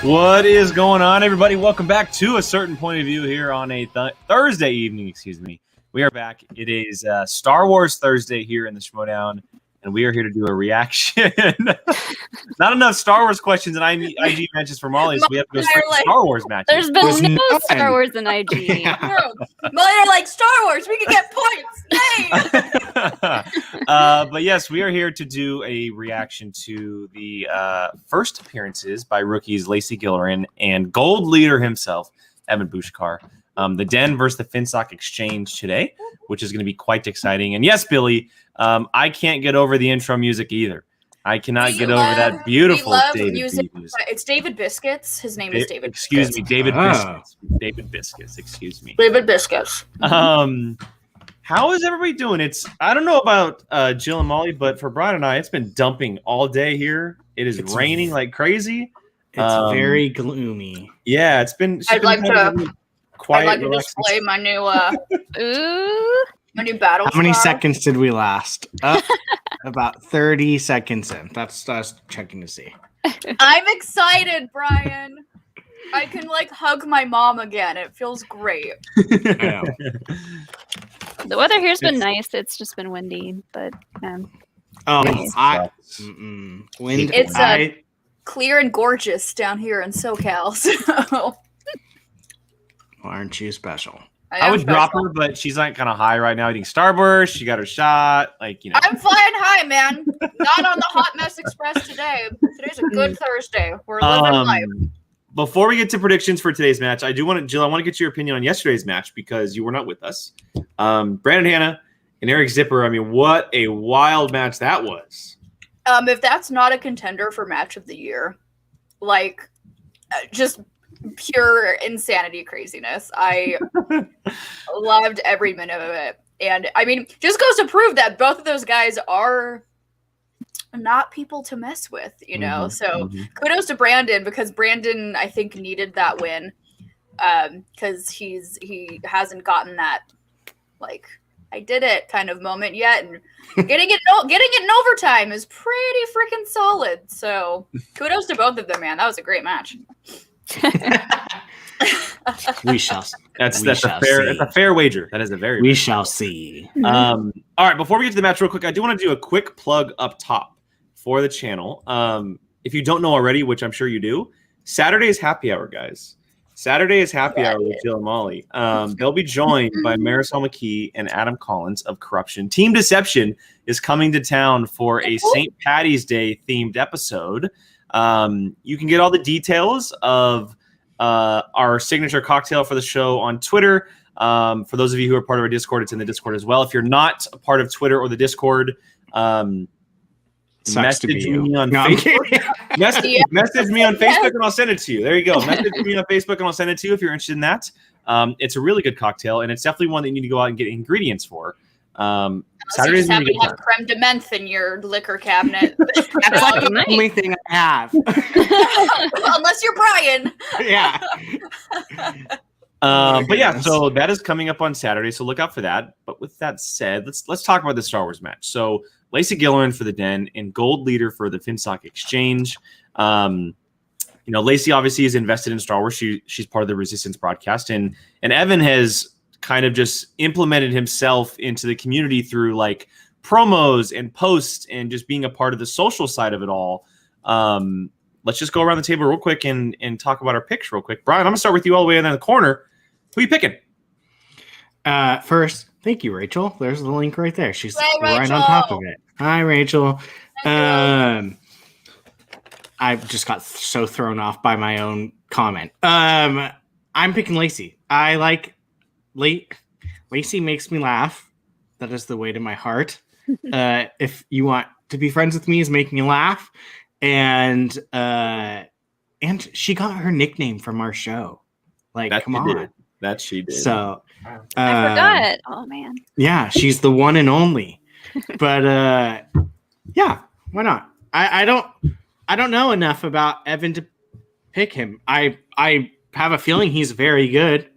What is going on, everybody? Welcome back to A Certain Point of View here on a Thursday evening. We are back. It is Star Wars Thursday here in the Schmodown, and we are here to do a reaction. Not enough Star Wars questions and IG matches for Molly, so we have to go straight to Star Wars matches. There's been no Star Wars in IG. No. Molly are like, Star Wars, we can get points. Yay! But yes, we are here to do a reaction to the first appearances by rookies Lacey, Gilleran, and gold leader himself, Evan Bushkar. The Den versus the Finstock Exchange today, which is going to be quite exciting. And yes, Billy, I can't get over the intro music either. I cannot get over that beautiful David music. It's David Biscuits. His name is David. Excuse me, David Biscuits. David Biscuits. Excuse me. David Biscuits. How is everybody doing? I don't know about Jill and Molly, but for Brian and I, it's been dumping all day here. It's raining like crazy. It's very gloomy. Yeah, it's been. I'd like to quiet, display my new my new battle. How many seconds did we last? About 30 seconds in. That's us checking to see. I'm excited, Brian. I can hug my mom again. It feels great. I know. The weather here's been nice. It's just been windy, but wind. It's clear and gorgeous down here in SoCal. So aren't you special? I would drop her, but she's like kind of high right now eating Starburst. She got her shot. I'm flying high, man. Not on the Hot Mess Express today. Today's a good Thursday. We're living life. Before we get to predictions for today's match, I want to get your opinion on yesterday's match because you were not with us. Brandon Hanna and Eric Zipper. I mean, what a wild match that was. If that's not a contender for match of the year, just pure insanity craziness. I loved every minute of it. And I mean, just goes to prove that both of those guys are not people to mess with, you know? So kudos to Brandon, because Brandon, I think, needed that win. Because he hasn't gotten that, I did it kind of moment yet. And getting it in overtime is pretty freaking solid. So kudos to both of them, man. That was a great match. We shall see. That's a fair wager. That is a very. We shall see. All right. Before we get to the match, real quick, I do want to do a quick plug up top for the channel. If you don't know already, which I'm sure you do, Saturday is happy hour, guys. Saturday is happy hour with Jill and Molly. They'll be joined by Marisol McKee and Adam Collins of Corruption. Team Deception is coming to town for a St. Patty's Day themed episode. You can get all the details of our signature cocktail for the show on Twitter. For those of you who are part of our Discord, it's in the Discord as well. If you're not a part of Twitter or the Discord, message me on Facebook. Message me on Facebook and I'll send it to you. There you go. Message me on Facebook and I'll send it to you if you're interested in that. It's a really good cocktail, and it's definitely one that you need to go out and get ingredients for. Saturday's going to have creme de menthe in your liquor cabinet. That's like the only thing I have. Unless you're Brian. Yeah. But yeah, so that is coming up on Saturday, so look out for that. But with that said, let's talk about the Star Wars match. So Lacey Gilleran for the Den and gold leader for the Finstock Exchange. Lacey obviously is invested in Star Wars. She's part of the Resistance broadcast, and Evan has kind of just implemented himself into the community through promos and posts and just being a part of the social side of it all. Let's just go around the table real quick and talk about our picks real quick. Brian, I'm gonna start with you all the way in the corner. Who are you picking? First, thank you, Rachel. There's the link right there. She's right on top of it. Hi, Rachel. I just got so thrown off by my own comment. I'm picking Lacey. I like Lacey makes me laugh. That is the way to my heart. If you want to be friends with me, is make me laugh. And she got her nickname from our show. Come on. That she did. So I forgot. Oh man. Yeah, she's the one and only. But yeah, why not? I don't know enough about Evan to pick him. I have a feeling he's very good.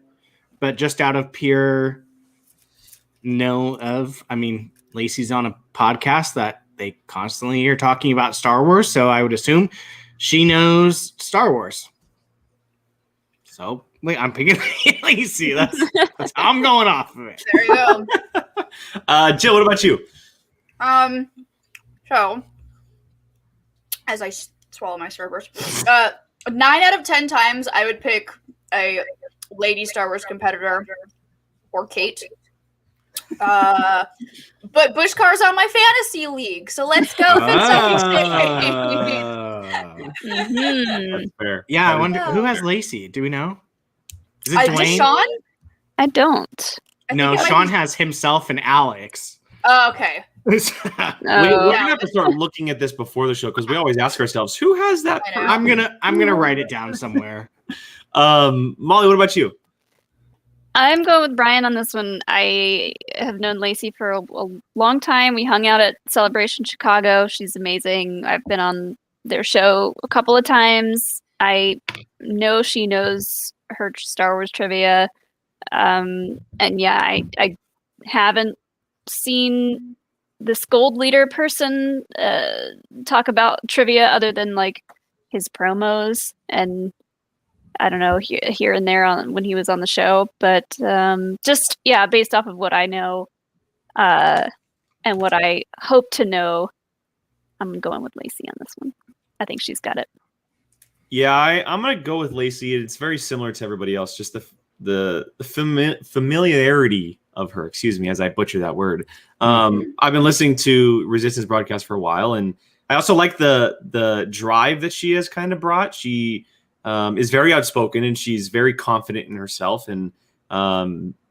But just out of pure Lacey's on a podcast that they constantly are talking about Star Wars, so I would assume she knows Star Wars. So wait, I'm picking Lacey. That's how I'm going off of it. There you go. Jill, what about you? So as I swallow my Starburst, 9 out of 10 times I would pick a lady Star Wars competitor or Kate. But Bushkar's on my fantasy league, so let's go. That's fair. Yeah, I That is wonder who has fair. Lacey. Do we know? Is it Just Dwayne? Sean? I don't. I No, think it might Sean be- has himself and Alex. Oh, okay. We're Oh. gonna have to start looking at this before the show because we always ask ourselves, who has that? I know. I'm gonna write it down somewhere. Molly, what about you? I'm going with Brian on this one. I have known Lacey for a long time. We hung out at Celebration Chicago. She's amazing. I've been on their show a couple of times. I know she knows her Star Wars trivia. And yeah, I haven't seen this gold leader person talk about trivia other than like his promos and I don't know here and there when he was on the show, but just yeah, based off of what I know and what I hope to know, I'm going with Lacey on this one. I think she's got it. Yeah, I'm gonna go with Lacey. It's very similar to everybody else. Just the familiarity of her. Excuse me, as I butcher that word. I've been listening to Resistance broadcast for a while, and I also like the drive that she has kind of brought. She is very outspoken and she's very confident in herself, and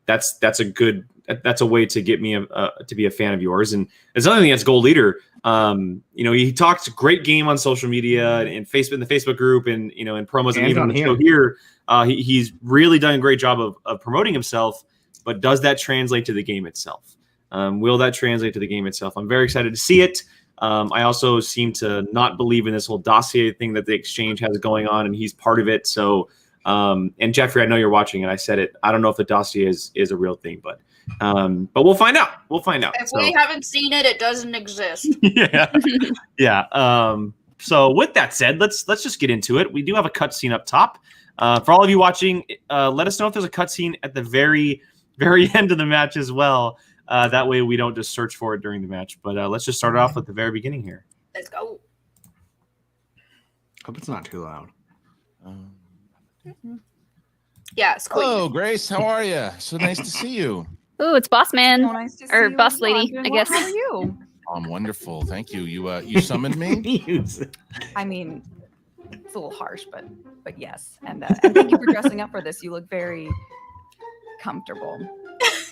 that's a way to get me to be a fan of yours. And there's another thing that's gold leader. He talks great game on social media and Facebook in the Facebook group, and in promos and even on the show here. He's really done a great job of promoting himself, but does that translate to the game itself? Will that translate to the game itself? I'm very excited to see it. I also seem to not believe in this whole dossier thing that the exchange has going on, and he's part of it. So, and Jeffrey, I know you're watching, and I said it. I don't know if the dossier is a real thing, but we'll find out. We'll find out. If we haven't seen it, it doesn't exist. Yeah, yeah. So with that said, let's just get into it. We do have a cutscene up top. For all of you watching, let us know if there's a cutscene at the very end of the match as well. That way we don't just search for it during the match. But let's just start off at the very beginning here. Let's go. Hope it's not too loud. Yeah, it's cool. Hello, Grace. How are you? So nice to see you. Ooh, it's Boss Man So nice to see or you Boss as well. Lady, I'm I doing guess. well. How are you? I'm wonderful. Thank you. You summoned me? I mean, it's a little harsh, but yes. And thank you for dressing up for this. You look very comfortable.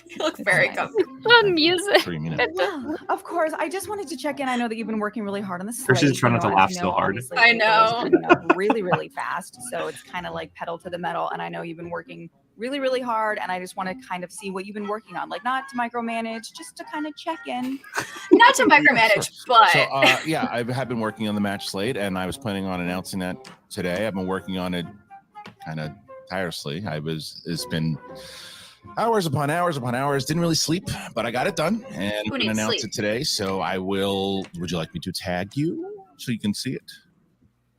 You look It's very nice. comfortable. Fun music. 3 minutes. Well, of course. I just wanted to check in. I know that you've been working really hard on the slate. Christian's trying not to as laugh you so hard. obviously, I April is know. coming up really, really fast. So it's kind of like pedal to the metal. And I know you've been working really, really hard. And I just want to kind of see what you've been working on. Like, not to micromanage, just to kind of check in. Not to micromanage, but So, yeah, I have been working on the match slate, and I was planning on announcing that today. I've been working on it kind of tirelessly. It's been hours upon hours upon hours. Didn't really sleep, but I got it done, and Who I'm needs gonna announce sleep? it today. So I will. Would you like me to tag you so you can see it?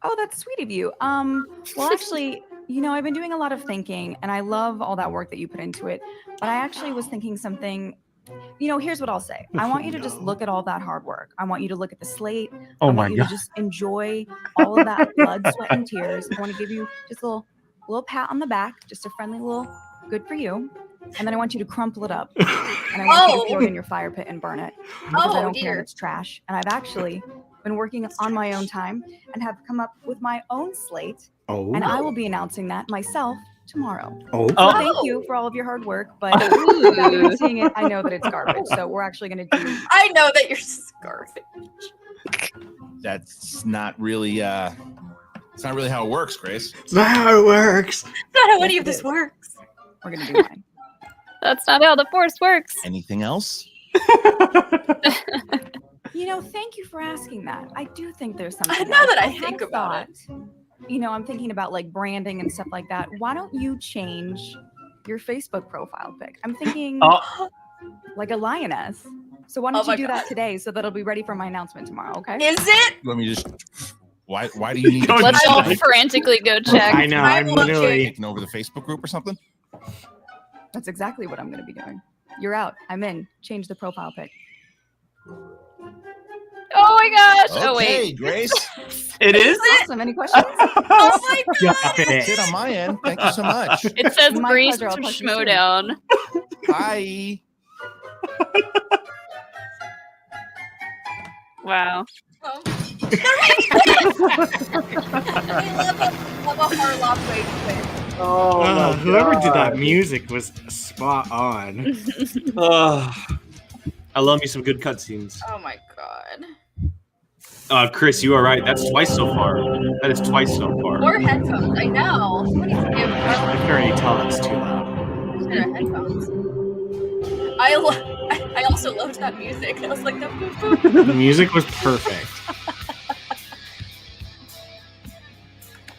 Oh, that's sweet of you. Well, actually, I've been doing a lot of thinking, and I love all that work that you put into it. But I actually was thinking something. Here's what I'll say. I want you to just look at all that hard work. I want you to look at the slate. I want you to just enjoy all of that blood, sweat, and tears. I want to give you just a little pat on the back, just a friendly little good for you. And then I want you to crumple it up. And I want you to throw it in your fire pit and burn it. Because I don't care if it's trash. And I've actually been working on my own time and have come up with my own slate. Oh. And I will be announcing that myself tomorrow. Oh. So thank you for all of your hard work, but without even seeing it, I know that it's garbage. So we're actually going to do. I know that you're garbage. That's not really. It's not really how it works, Grace. It's not how it works. That's not how Yes, any it of this is. works. We're going to do mine. That's not how the Force works. Anything else? Thank you for asking that. I do think there's something. Now that I had think a about it. thought. I'm thinking about like branding and stuff like that. Why don't you change your Facebook profile pic? I'm thinking like a lioness. So why don't Oh my you do God. that today so that it'll be ready for my announcement tomorrow, okay? Is it? Let me just. Why do you need to Let's all check? frantically go check. I know. I'm literally. Taking over the Facebook group or something? That's exactly what I'm going to be doing. You're out. I'm in. Change the profile pic. Oh my gosh. Oh Okay, wait. Grace. It is. Awesome. Any questions? Oh my god! Got That's it it. on my end. Thank you so much. It says My Grace pleasure. I'll from talk to you soon. Schmodown. Hi. Wow. Oh. Love a Harlock wave twist. Oh, my Whoever did that God. music was spot on. I love me some good cutscenes. Oh my god. Chris, you are right. That's twice so far. That is twice so far. Or headphones. I know. Somebody should give I Harlock can already tell that's too loud. a pair of headphones. I also loved that music. I was like, that boop, boop. The music was perfect.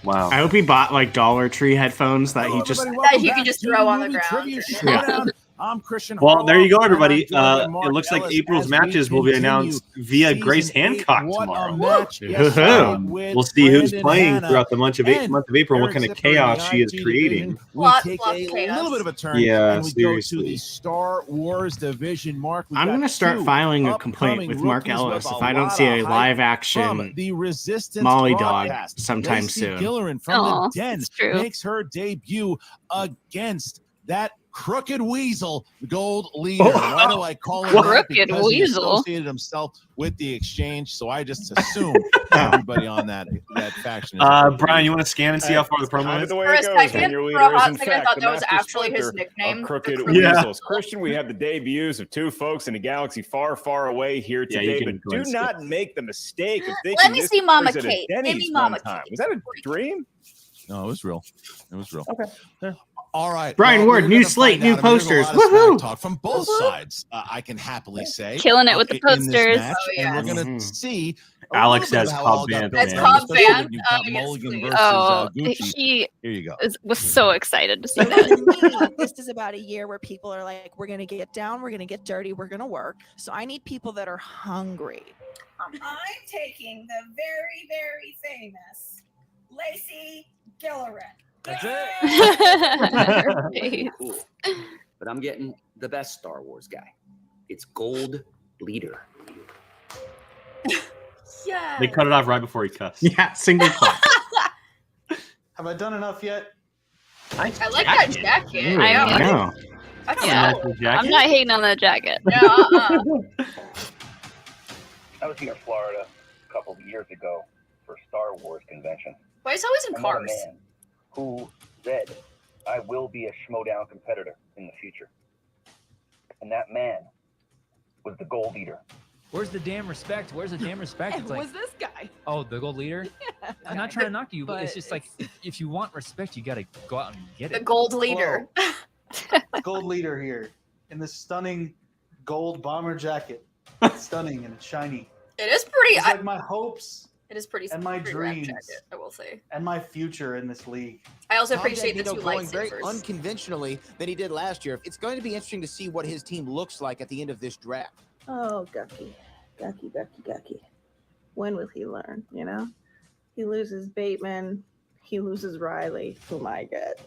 Wow. I hope he bought like Dollar Tree headphones that he just. That he could just throw on the ground. Trivia Yeah. Showdown. I'm Christian. Well, there you go, Harlock, everybody. and I'm joined by It Mark looks like Ellis April's as we matches will be continue announced via season Grace 8. Hancock What tomorrow. a match Woohoo. yesterday with We'll see who's Brandon playing Hanna throughout the month of and April, and what Eric kind of Zipper in chaos the she is IG creating. division. We Lots take of a chaos. little bit of a turn, Yeah, and we seriously. go to the Star Wars division. Mark, we I'm got going to start two filing a upcoming complaint with Mark rookies Ellis with if a I don't lot see of a hype live from action the Resistance Molly Dog broadcast. sometime Lacey soon. Gilleran from Aw, the Den it's true. makes her debut against that crooked weasel gold leader. Why do I call him that? Crooked Because he weasel. associated himself with the exchange, so I just assume everybody on that faction is Brian, you want to scan and see how far the promo Kind is? of the way For a it goes when second, your for leader a is hot in second, I fact thought the that was master actually his splinter nickname. of Crooked The Yeah. Weasels. Christian, we have the debuts of two folks in a galaxy far, far away here Yeah, you today, can but go and do skip. not make the mistake of thinking Let me this see Mama was at a Kate. Give Denny's me Mama one time. Kate. Was that a dream? No, it was real. It was real. Okay. All right. Brian well, Ward, we're new gonna slate, find new out. I mean, there's a posters. lot of smack Woohoo! talk from both sides, I can happily say. Killing it with the in this posters. match, Oh, and we're yes. going to Mhm. see Alex a little bit says of how Cobb all got Vanth, built, It's man. Cobb especially Vanth. when you've got Yes, Mulligan please. versus Oh, Gucci. he Here you go. was so excited to see So that. to me, this is about a year where people are like, we're going to get down, we're going to get dirty, we're going to work. So I need people that are hungry. I'm taking the very, very famous Lacey Gilleran. That's it. Her face. Cool. But I'm getting the best Star Wars guy. It's Gold Leader. Yeah. They cut it off right before he cussed. Yeah, single clap. Have I done enough yet? I like that jacket. Ooh, I I know. That's Yeah. cool. I'm not hating on that jacket. No, I was here in Florida a couple of years ago for Star Wars convention. Why is it always in I met a cars? man who said, I will be a Schmodown competitor in the future. And that man was the Gold Eater. Where's the damn respect? Where's the damn respect? It's Who like, was this guy? oh, the gold leader? I'm not trying to knock you, but it's But just like, if you want respect, you got to go out and get The it. gold leader. Gold leader here in this stunning gold bomber jacket. It's stunning and it's shiny. It is pretty. It's like my hopes It is pretty. and my pretty rad dreams. jacket, I will say. and my future in this league. I also appreciate the two going very lightsabers. unconventionally than he did last year. It's going to be interesting to see what his team looks like at the end of this draft. Oh, Gucky. When will he learn, you know? He loses Bateman. He loses Riley. Whom I get.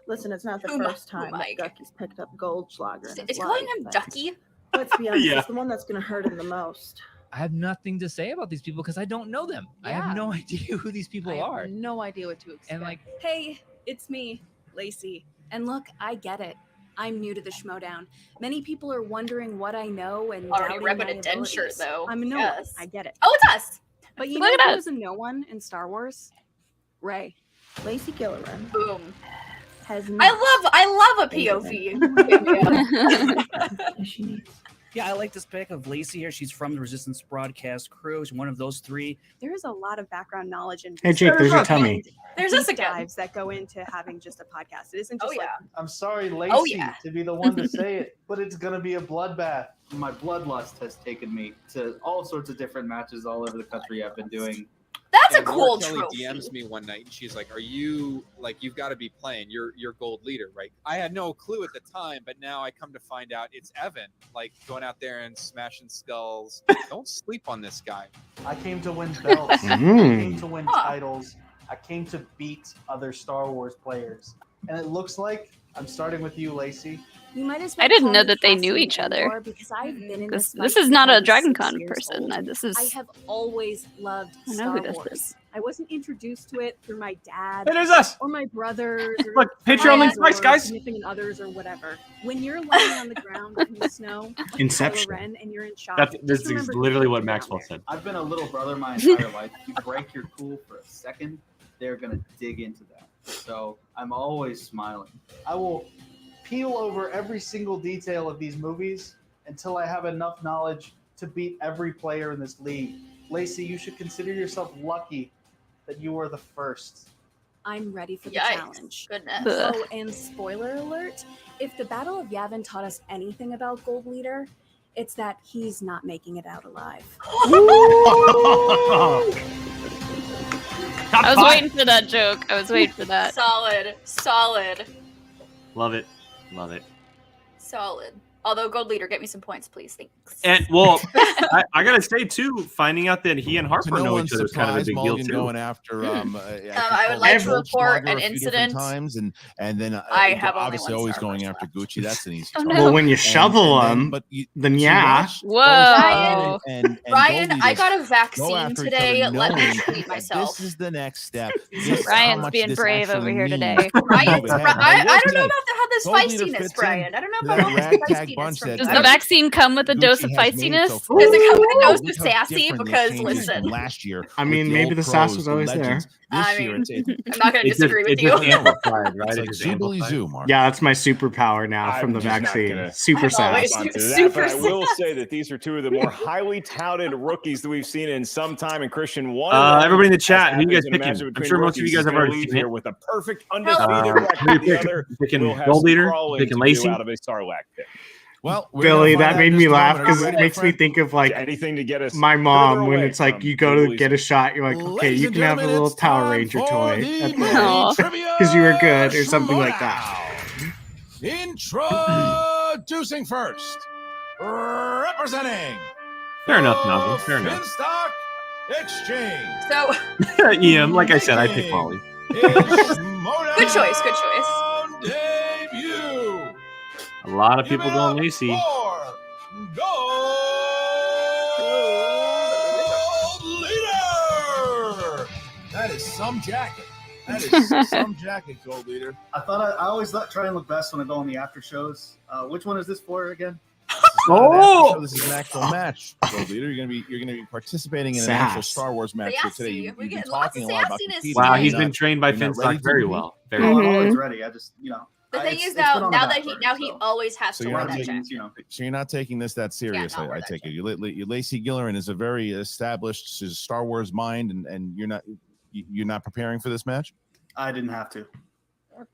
Listen, it's not the first time that Gucky's picked up Goldschlager in his Is calling life, him but Ducky? Let's be honest, Yeah. it's the one that's going to hurt him the most. I have nothing to say about these people because I don't know them. I have no idea who these people are. No idea what to expect. And like, Hey, it's me, Lacey. And look, I get it. I'm new to the Schmodown. Many people are wondering what I know and Already doubting repping my a Den shirt, abilities. though. I'm a no Yes. one. I get it. Oh, it's us. But you Look know at who's us. a no one in Star Wars? Ray. Lacey Gilleran. Boom. Has I love a POV. Yeah, I like this pick of Lacey here. She's from the Resistance broadcast crew. She's one of those three. There is a lot of background knowledge and Hey, Jake, there's your tummy. There's deep us again. dives that go into having just a podcast. It isn't Oh, just like I'm sorry, Lacey, yeah. to be the one to say it, but it's gonna be a bloodbath. My bloodlust has taken me to all sorts of different matches all over the country. I've been doing That's a and Laura cool Kelly trophy. DMs me one night and she's like, "Are you like you've got to be playing? You're gold leader, right?" I had no clue at the time, but now I come to find out it's Evan, like going out there and smashing skulls. Don't sleep on this guy. I came to win belts. I came to win titles. I came to beat other Star Wars players. And it looks like I'm starting with you, Lacey. You might as well I didn't call know me that they knew Cassie each other. Endor because I've been in This fight is not since I a was Dragon 6 Con years person. old. This is. I have always loved I know Star who does Wars. this. I wasn't introduced to it through my dad Hey, there's us. or my brothers or Look, Patreon link twice, or guys. significant others or whatever. When you're lying on the ground in the snow, like Inception. Kylo Ren, and you're in shock, This just is remember literally who what put you down Maxwell there. said. I've been a little brother my entire life. If you break your cool for a second, they're going to dig into that. So I'm always smiling. I will peel over every single detail of these movies until I have enough knowledge to beat every player in this league. Lacey, you should consider yourself lucky that you were the first. I'm ready for the Yikes. challenge. Goodness. Oh, and spoiler alert, if the Battle of Yavin taught us anything about Gold Leader, it's that he's not making it out alive. I was waiting for that joke. I was waiting for that. Solid. Love it. Love it. Solid. Although Gold Leader, get me some points, please. Thanks. And well, I gotta say too, finding out that he and Harper To no know one's each other is kind of a surprise, big deal Mulligan too. going after. I would like to report an incident. Times and then I have only obviously one always Star going Wars after Gucci. That's an easy. Oh, target. no. Well, when you And- shovel and them, but you, then to yeah. watch Whoa. Ryan, and Ryan, Gold I leaders got a go vaccine after each today. other Let me knowing treat that myself. This is the next step. This is how Ryan's much being this brave over actually here means today. to Ryan, move ahead. I don't know Hey, about how this Gold Leader feistiness, fits Brian. I don't know that about how this ragtag feistiness bunch from that- Does you. the vaccine come with a dose of Gucci has made feistiness? so Does it come with a far. dose of Look how sassy? different the Because changes from listen, last year. I with mean, maybe old the sass pros, was the always there. legends. This I year, mean, it's I'm not going to disagree with you. Just amplified, right? it's It like just Jubilee amplified. Zoo, Mark. Yeah, that's my superpower now I'm from the just not vaccine. gonna- Super I'm always sass. Onto that, super but I will sass. say that these are two of the more highly touted rookies that we've seen in some time. And Christian, one. Everybody in the as chat, who you happens guys in a picking? matchup I'm between sure most of you rookies, guys is have gonna already leave seen here it. with a perfect undefeated who record. you The picking? other Picking will have Gold some Leader? crawling Picking to Lacey? do out of a Sarlacc pit. Well, we're Billy, gonna that find made out me this laugh time. because Are it you makes me ready, think of like Anything to get us my further mom when away it's like from you go to Jubilee get a Zoo. shot, you're like, okay, Ladies you and can have a gentlemen, little it's Power time Ranger for toy the Aw. Trivia because you were good or something like that. Introducing first, representing Fair enough, Malcolm. Fair enough. Finstock Exchange. So, Ian, like I said, I pick Molly. good choice. Good choice. Debut. A lot of Give people it going up Lacey. for Gold Leader. That is some jacket. That is some jacket, Gold Leader. I always try and look best when I go on the after shows. Which one is this for again? Oh! This is an actual match, Gold Leader. You're gonna be participating in an actual Sass. Star Wars match here today. Sassy. You've We're been getting lots talking of a lot about sassiness competing. Wow, today. he's You're been not- trained by you're not ready Finstock to very compete? well. Very Oh, I'm well. always ready. I just, The thing is, it's been though, on the now back that he burner, always has So to you're wear not that taking, jacket. so you're not taking this that seriously. not wear I that take it. Lacey Gilleran is a very established Star Wars mind, and you're not preparing for this match. I didn't have to.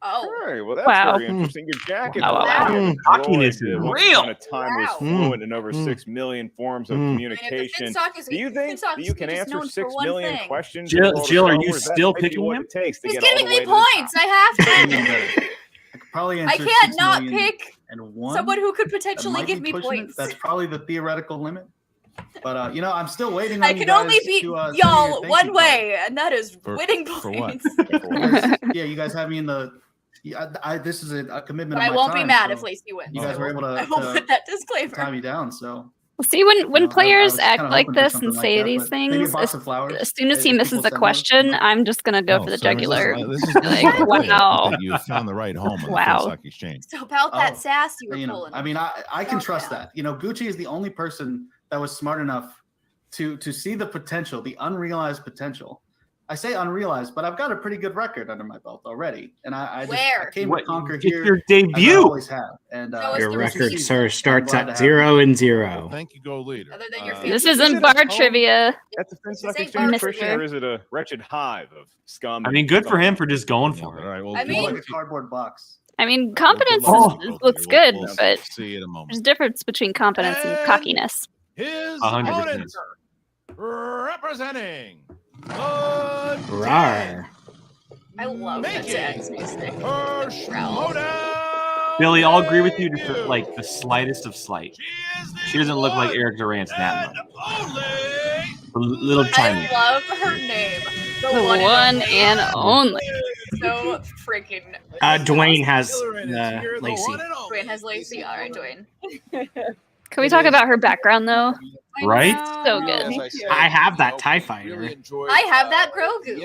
Oh, Hey, well, that's Wow. very interesting. Your jacket. Wow, looks wow, like wow. a Cockiness droid is that once real. upon a time was Wow. fluent in over 6 million forms of Mm. communication. Do you think that you can answer 6 million questions? Jill, in the world of Jill, are Star you Wars? That still might be picking what him? it takes to he's get all giving the way me to the top. points. I have to. I could probably I answer can't 6 not million pick and one. someone who could That potentially might give be me pushing it. points. That's probably the theoretical limit. But I'm still waiting on I you can guys only beat to, send me y'all your thank one you way, and that is For- winning for what? points. card. Yeah, you guys have me in the. Yeah, this is a commitment. But I of my won't be time, mad so if Lacey wins. You guys I were will- able to, I will put that disclaimer. tie me down. So Well, see, when I players was act kinda like hoping for this something and like say that, these but maybe a things, box of flowers. as soon as he if misses people a send those, question, I'm just gonna go for the so, I mean, jugular. this is Like, wow. that you found the right home in Wow. the Finstock Exchange. So about that Oh, sass you were you know, pulling. I mean, I can Calm trust down. that. Gucci is the only person that was smart enough to see the potential, the unrealized potential. I say unrealized, but I've got a pretty good record under my belt already, and I came to conquer It's here. your as I debut. always have, and Your record, season. sir, starts glad to at have 0-0. Thank you, Gold Leader. Other than your This fancy- isn't bar trivia. At the Finstock ain't Exchange, bar Christian, trivia. or is it a wretched hive of scum? I mean, good for him for just going for All it. right. Well, I good mean- luck like a cardboard box. I mean, competence luck, is, Gold looks Leader. good, We'll but see you in a moment. there's a difference between competence and cockiness. His 100%. opponent, representing Rawr. I love MTS music. Billy, I'll agree with you just like the slightest of slight. She doesn't look like Eric Durant's that much. A little tiny. I love her name. The one and only. So freaking. Dwayne has Lacey. Dwayne has Lacey. All right, Dwayne. Can we talk about her background though? Right? So good. I have that TIE fighter. I have that Grogu.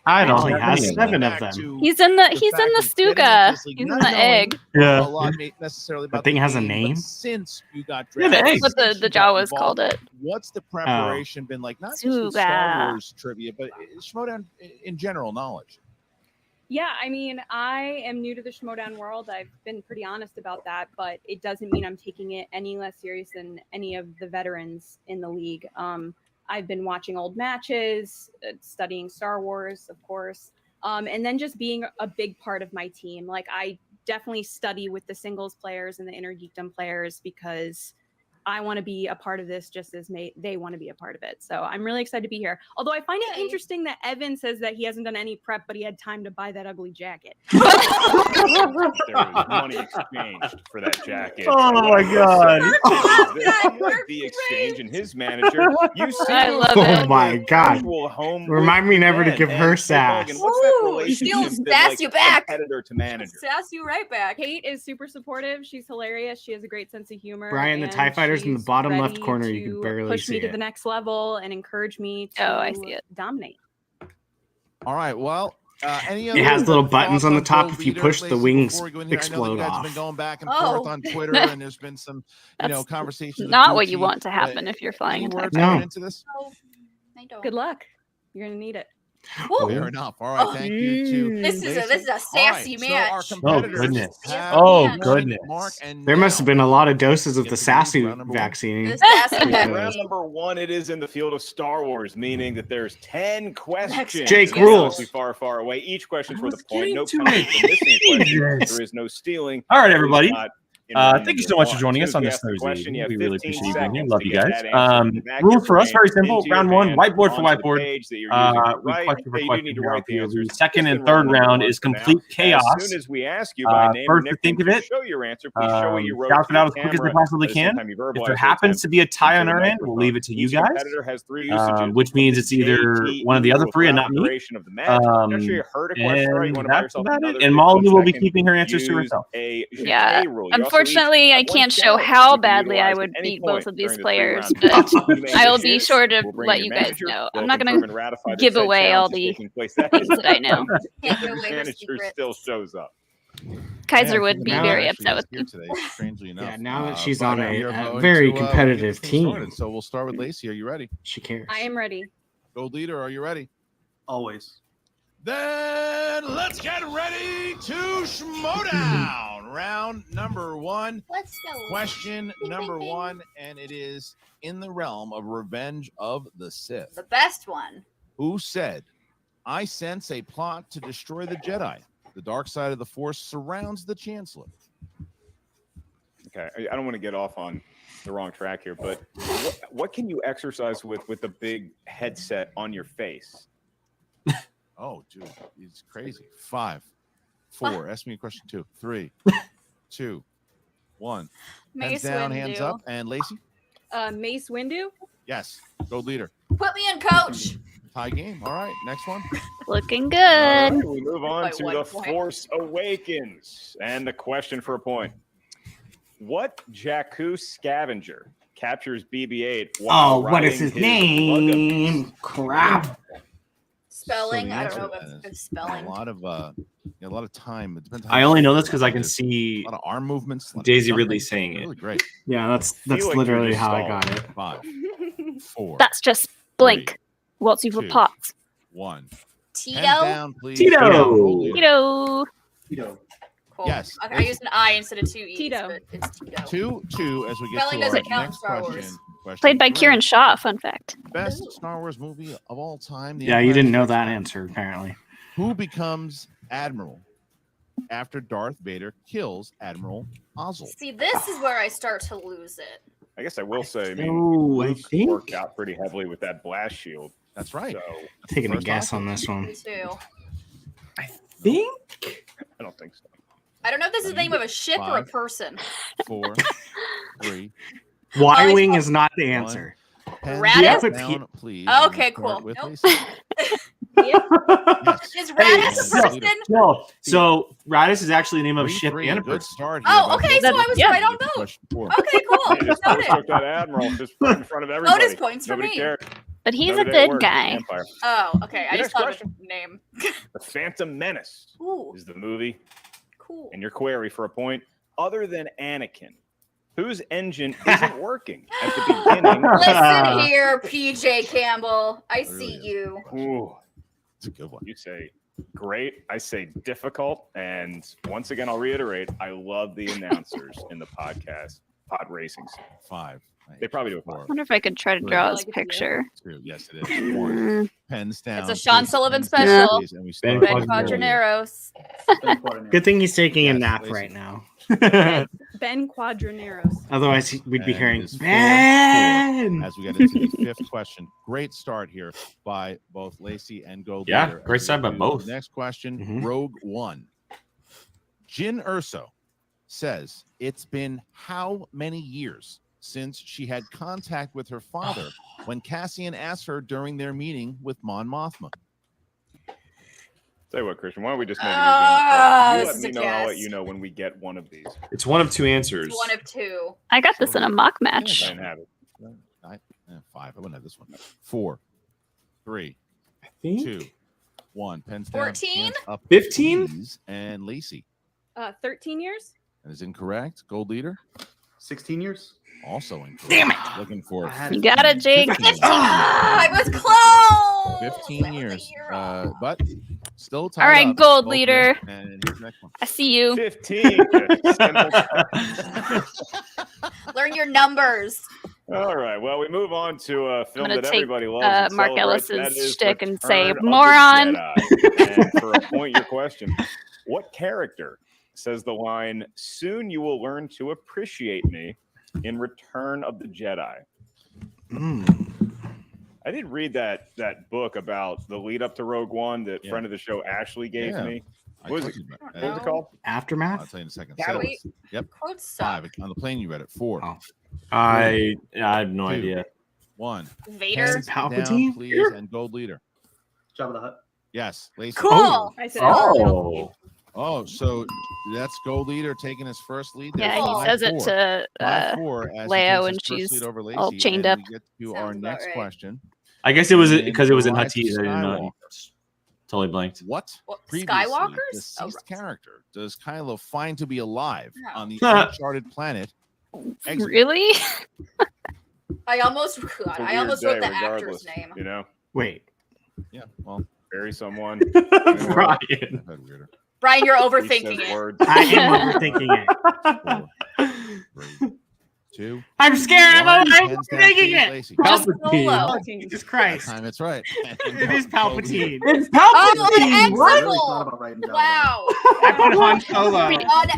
I don't think has 7 of them. He's in the Stuga. He's in the egg. Yeah. necessarily That thing has a name? Since you got Yeah, drafted, that's what the Jawas called it. What's the preparation been like? Not just with Star Wars trivia, but Schmodown in general knowledge. Yeah, I mean, I am new to the Schmodown world. I've been pretty honest about that, but it doesn't mean I'm taking it any less serious than any of the veterans in the league. I've been watching old matches, studying Star Wars, of course, and then just being a big part of my team. Like, I definitely study with the singles players and the Inner Geekdom players because I want to be a part of this just as they want to be a part of it. So I'm really excited to be here. Although I find it interesting that Evan says that he hasn't done any prep, but he had time to buy that ugly jacket. There was money exchanged for that jacket. Oh my God. The exchange and his manager. You see I love Oh my God. home Remind me never to give her sass. What's that Ooh, relationship she'll been sass like you back. competitor to manager? Sass you right back. Kate is super supportive. She's hilarious. She has a great sense of humor. Brian, the and TIE fighter's in the she's bottom left ready corner. You to can barely push see me to it. the next level and encourage me to Oh, I see it. dominate. All right. Well, any other It has little buttons thoughts on the on top. Bill If you Leader, push, the Lacey, wings before we go in here? I know explode that you guys have off. been going back and Oh. forth on Twitter, and there's been some, That's conversations. not what you want to happen if you're flying a TIE words fighter. going into this? I don't. Good luck. You're gonna need it. Fair enough. All right. Thank you to This is a Lacey. sassy All right, match. so our competitors goodness. have Oh, Warren, goodness. Mark, and There must have been a lot of doses of Get the to sassy round number one. vaccine. The sassy Round number 1, it is in the field of Star Wars, meaning that there's 10 questions. Jake in rules. Galaxy Far, far away. Each question's worth a point. getting No to penalty for missing a question. Jesus. There is no stealing. All right, There is everybody. not in round Thank you number so much for 1. joining As us soon on as this you ask the Thursday. question, you have We really 15 appreciate you being here. seconds Love to you get guys. that answer back Rules your for us very hand simple. into your Round 1, hand whiteboard for onto the whiteboard. page that you're using to We write. question for Hey, you do question need to here on write the answers. Second Just and in third round number round 1 is for now. complete chaos. As soon as we ask you by name First and to think nickname of to it, show your answer, please show what you wrote shout to it out your as quick as they camera. possibly By the can. same time you verbalize If there it, happens to be a tie on into our the end, we'll leave it to you Each guys, competitor has 3 usages. which means it's either one of the other 3 and not me. Duration of the match. Not sure you heard a question right. You And want to buy that's yourself about another it. And Molly 15 will be seconds. keeping her answers to Use herself. a Yeah. GK rule. You also each Unfortunately, I have 1 can't show challenge how you can badly I utilize would at any beat both point of these during the players, 3 rounds. but You may I will miss be his. sure to We'll bring let in you your guys manager. know. They'll I'm not confirm going and to ratify that give said away all challenge is the taking place. things that I know. Can't give away her Manager secrets. still shows up. Kaiser Yeah, would be now very actually upset with is me. here today, strangely enough. Yeah, now that she's But on we are a going very to, competitive get this thing team. started. So we'll start with Lacey. Are you ready? She cares. I am ready. Gold leader, are you ready? Always. Then let's get ready to Schmodown. Round number 1. Let's go. Question number 1, and it is in the realm of Revenge of the Sith. The best one. Who said, "I sense a plot to destroy the Jedi. The dark side of the Force surrounds the Chancellor." Okay, I don't want to get off on the wrong track here, but what can you exercise with the big headset on your face? Oh, dude, it's crazy. 5, 4. Ask me a question 2, 3, 2, 1. Hands Mace down, hands Windu. up, and Lacey. Mace Windu. Yes, gold leader. Put me in, coach. Tie game. All right, next one. Looking All good. right, we move on By to 1 The point. Force Awakens. And the question for a point. What Jakku scavenger captures BB-8 Oh, while what is riding his name? Crap. Spelling. the I don't answer know to if that it's is spelling. a lot of time. It depends. I only know this because I can see a lot of arm movements. a lot of Daisy jumping. Ridley saying it. Really great. Yeah, that's Feel like literally you're how I stalled. got it. 5, 4, That's just blink. Waltz you for 2, pots. 1. Tito. Hands down, please. Tito. Gold leader. Tito. Tito. Cool. Yes. Okay, I used an I instead of 2 E's. Tito. But it's Tito. 2-2 as we get Spelling to our doesn't count in next Star question. Wars. Question Played by 3. Kieran Shaw, fun fact. Best Star Wars movie of all time. The Yeah, you Empire didn't know Strikes that Back. answer, apparently. Who becomes Admiral after Darth Vader kills Admiral Ozzel? See, this is where I start to lose it. I guess I will say, I mean, Oh, I Luke think. worked out pretty heavily with that blast shield. That's right. So, Taking a First guess off, on this one. Me too. Think I don't think so. I don't know if this is the name of a ship or a 5, person. 4, 3. Y-wing is not the answer. Radis? Down, please. Okay, cool. With Nope. Lacey. Is Radis a person? No. So Radis is actually the name of a ship 3-3, and a good person. start here. Oh, by okay, so I was right on both. Question 4. Okay, cool. You just Noted. took that admiral just right in front of everybody. Bonus points for Nobody me. cared. But he's Another a day at good work, guy. Empire. Oh, okay. I The just next thought of question. a name. The Phantom Menace Ooh, is the movie. cool. And your query for a point. Other than Anakin, whose engine isn't working at the beginning? Listen here, PJ Campbell. I see you. Ooh, it's a good one. You say great. I say difficult. And once again, I'll reiterate, I love the announcers in the pod racing scene. 5. They probably do it I 4. wonder if I could try to draw his picture. 2. Yes, it is. 1. Pens down. It's a Sean please. Sullivan Pens down, special. please, and we Ben start Ben with Quadraneros. Good thing he's taking a Yes, nap Lacey. right now. Ben Quadraneros. Otherwise, we'd be And hearing it is 4-4 Ben. as we get into the 5th question. Great start here by both Lacey and Gold Yeah, Leader. great As we start by do both. the next question, Mhm. Rogue One. Jyn Erso says it's been how many years since she had contact with her father when Cassian asked her during their meeting with Mon Mothma? Tell you what, Christian, why don't we just make it Ah, you this let is me a know, I'll guess. let you know when we get one of these. It's one of two answers. One of two. I got this in a mock I match. didn't have it. 5. I wouldn't have this one. 4, 3, I think 2, 1. Pens down. 14? Hands up, 15? please. And Lacey. 13 years? That is incorrect. Gold Leader. 16 years. Also incorrect. Damn it. Looking for You got it, Jake. 15. I was close. 15 years. But still tied All right, up. Gold Both Leader. men. And here's the next one. I see you. 15. Learn your numbers. All right. Well, we move on to a film gonna that take, everybody loves. and Mark celebrates. Ellis's That is shtick and Return say, of the "Moron." Jedi. And for a point, your question: what character says the line, "Soon you will learn to appreciate me," in Return of the Jedi? I did read that book about the lead up to Rogue One that friend of the show Ashley gave Yeah. me. I What was told it? you about What was it called? I'll Aftermath? tell you in a second. Yeah, 7. wait. Yep. Quotes suck. 5. On the plane, you read it. 4. Oh. I have no 2, idea. 1. Vader. Hands down, Palpatine? please, and Gold Leader. Jabba the Hutt. Yes, Lacey. Cool. I said Oh. Oh, so that's Gold Leader taking his first lead. there. Yeah, he says it 5-4. to 5-4 as he Leo takes when his first she's lead over all Lacey, chained and up. We get to our Sounds about next right. question. I guess it was And because it was in Rise of Huttese. I didn't know. Skywalker. Totally blanked. What What, previously Skywalkers? deceased Oh, right. character does Kylo find to be alive No. on the uncharted planet? Exegol? Really? I almost It's a I weird almost day wrote the regardless, actor's name. You know, Wait. Yeah, well, bury someone. Brian. I've had weirder. Brian, you're He overthinking says it. words. I am overthinking it. 4, 3, 2. I'm scared. I'm 1. Hands down, overthinking please, it. Lacey. Just Palpatine. Solo. Jesus That Christ. time, it's right. It is Palpatine. It's Oh, Palpatine. on What? Really thought about writing Exegol. down Wow. I put Han Solo. On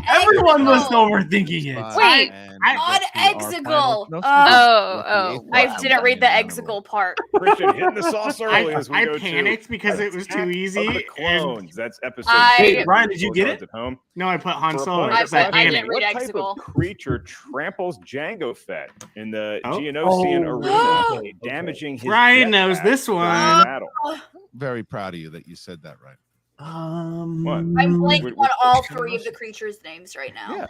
Everyone was Exegol. overthinking it. 5, Wait. and I- we On get to our final- Exegol. No, Oh, with the oh. eighth I question. didn't read the Round of Exegol part. Christian hitting the sauce early as we I go panicked because it was too Attack of easy. the And Clones. That's episode. I- 2. Hey, Brian, did you get Cards it? At home. no, I put Han For a Solo point, because I I didn't panicked. read What type Exegol. of creature tramples Jango Fett in the Oh. Geonosian Oh. arena, Oh. damaging his Brian knows jetpack this during one. the battle? Very proud of you that you said that right. What? I'm blanking Which on all universe? 3 of the creatures' names right now. Yeah,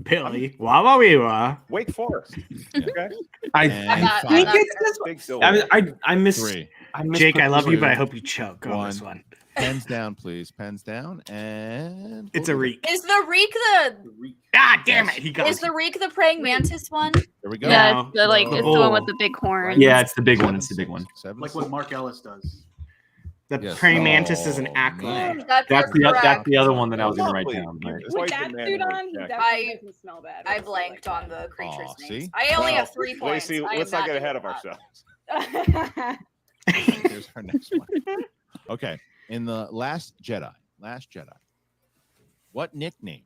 Billy. Wah wee wah. Wake Forest. Okay, I And not- think 5, it's this big one. silver. I miss. 3. I miss. Jake, I love you, two, but I hope you choke on this 1. one. Pens down, please. Pens down, and It's a reek. Is the Reek the Ah, damn it. He got is the Reek the praying mantis one? There we go. Yeah, No. it's the, like The it's the one with bull. the big horns. Yeah, it's the big one. It's the big one. 7, Like what Mark Ellis does. The Yes. praying mantis is an Oh, accolade. man. That's That's the correct. other one that I was gonna write Lovely. down. Right. With Quite that the suit man. on, he Yeah. definitely doesn't smell bad. I blanked on the creatures' Aw, names. see? I only Well, have 3 points. Lacey, I am let's not get doing ahead of that. ourselves. Here's our next one. Okay. In the Last Jedi, what nickname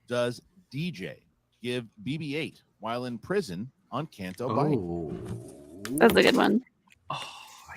does DJ give BB-8 while in prison on Canto Bight? Oh. That's a good one. I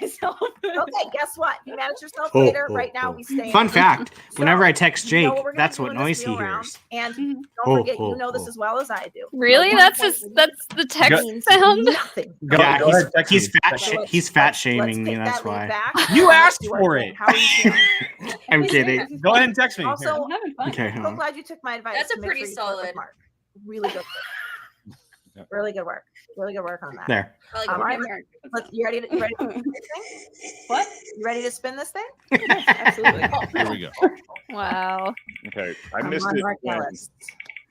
myself. Okay, guess what? You manage yourself Oh, later. oh, Right now, oh. we stay. Fun fact: whenever I text You know Jake, what we're gonna that's do what in this noise he wheel round. hears. And don't Oh, forget, oh, you know this oh. as well as I do. Really? No That's point his. in That's the text means sound. nothing. Yeah, Go ahead, text he's me. fat. So He's fat let's shaming me. take That's that lead why. back. You Let's asked do our for thing. it. How are you feeling? I'm kidding. Go ahead and text me. Also, Here. I'm having fun. Okay, so hold on. glad you took my advice. That's a to make pretty sure you flirt with solid. Mark. Really good. Really good work. Really good work on that. There. Really All good right, work. you ready to spin this thing? What? You ready to spin this thing? Yes, absolutely. Here we go. Wow. Okay, I Come missed on, it. Mark when Ellis.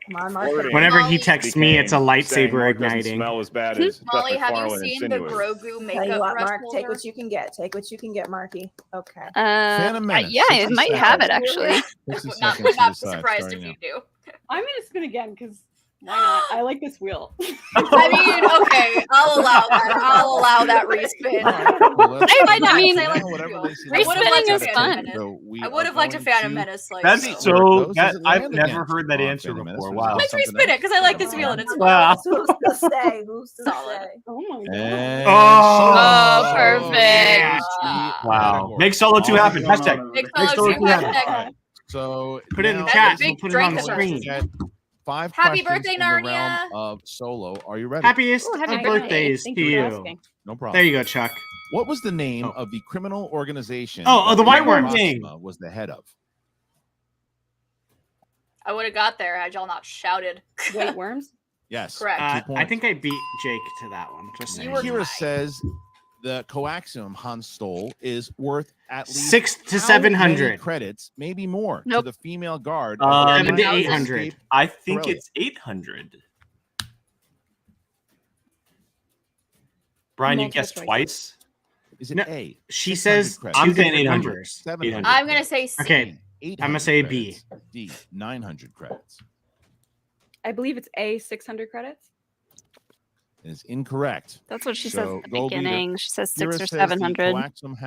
Come on, Mark flirting Whenever he texts me, it's a became saying lightsaber Mark doesn't igniting. smell as bad as Molly, Beth have you McFarlane seen the insinuated. Grogu Tell you makeup what, brush Mark, take holder? what you can get. Take what you can get, Marky. Okay. Phantom Menace, Yeah, it 60 might have it seconds. actually. 60 Not, seconds would to not be decide, surprised if starting you now. do. I'm gonna spin again because why not? I like this wheel. I mean, okay, I'll allow that. I'll allow that respin. I mean, Respinning is fun. I would have liked a Phantom Menace. Like, That's so. so. I've never heard that answer before. Wow. Let's respin it because I like this wheel and it's Wow. Who's to say? Who's to say? Oh my god. And Oh, Solo. perfect. Wow. Make Solo 2 happen. Hashtag. Make Make Solo 2 happen. happen. So Put it in the now chat. Big We'll put it Drake on the question. screen. 5 Happy questions birthday, in the realm Narnia. of Solo. Are you ready? Happiest Oh, happy of birthday. birthdays Thank to you for you. asking. No problem. There you go, Chuck. What was the name of the criminal organization? Oh, that the White Worm Proxima Gang. was the head of? I would have got there had y'all not shouted. White worms? Yes. Correct. 2 I points. think I beat Jake to that one. Just You saying. were Kira tied. says the coaxium Han stole is worth at least 600 to how 700. many credits, maybe more, Nope. to the female guard. 7 to as they 800. escape I think Corellia. it's 800. Brian, you Multiple guessed choice. twice. Is it No, A? she 600 says credits, I'm two saying different 800. numbers. 700 I'm gonna credits, say C. Okay, 800 I'm gonna say B. credits, D, 900 credits. I believe it's A, 600 credits. Is incorrect. That's what she So, says at the gold leader. beginning. She says Kira 600 or says the 700. coaxium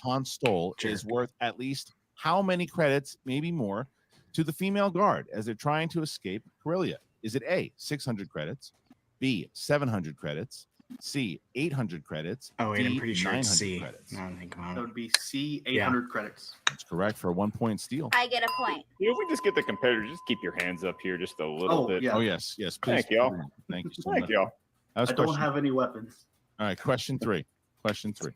Han stole Sure. is worth at least how many credits, maybe more, to the female guard as they're trying to escape Corellia? Is it A, 600 credits, B, 700 credits, C, 800 credits, Oh wait, I'm D, pretty sure it's 900 C. credits? Now I think about That it. would be C, 800 credits. That's correct for a 1 point steal. I get a point. You know, if we just get the competitors, just keep your hands up here just a little Oh, bit. yeah. Oh, yes, yes. Please. Thank y'all. Thank you so Thank much. y'all. That was I don't question. have any weapons. All right, question 3. Question 3.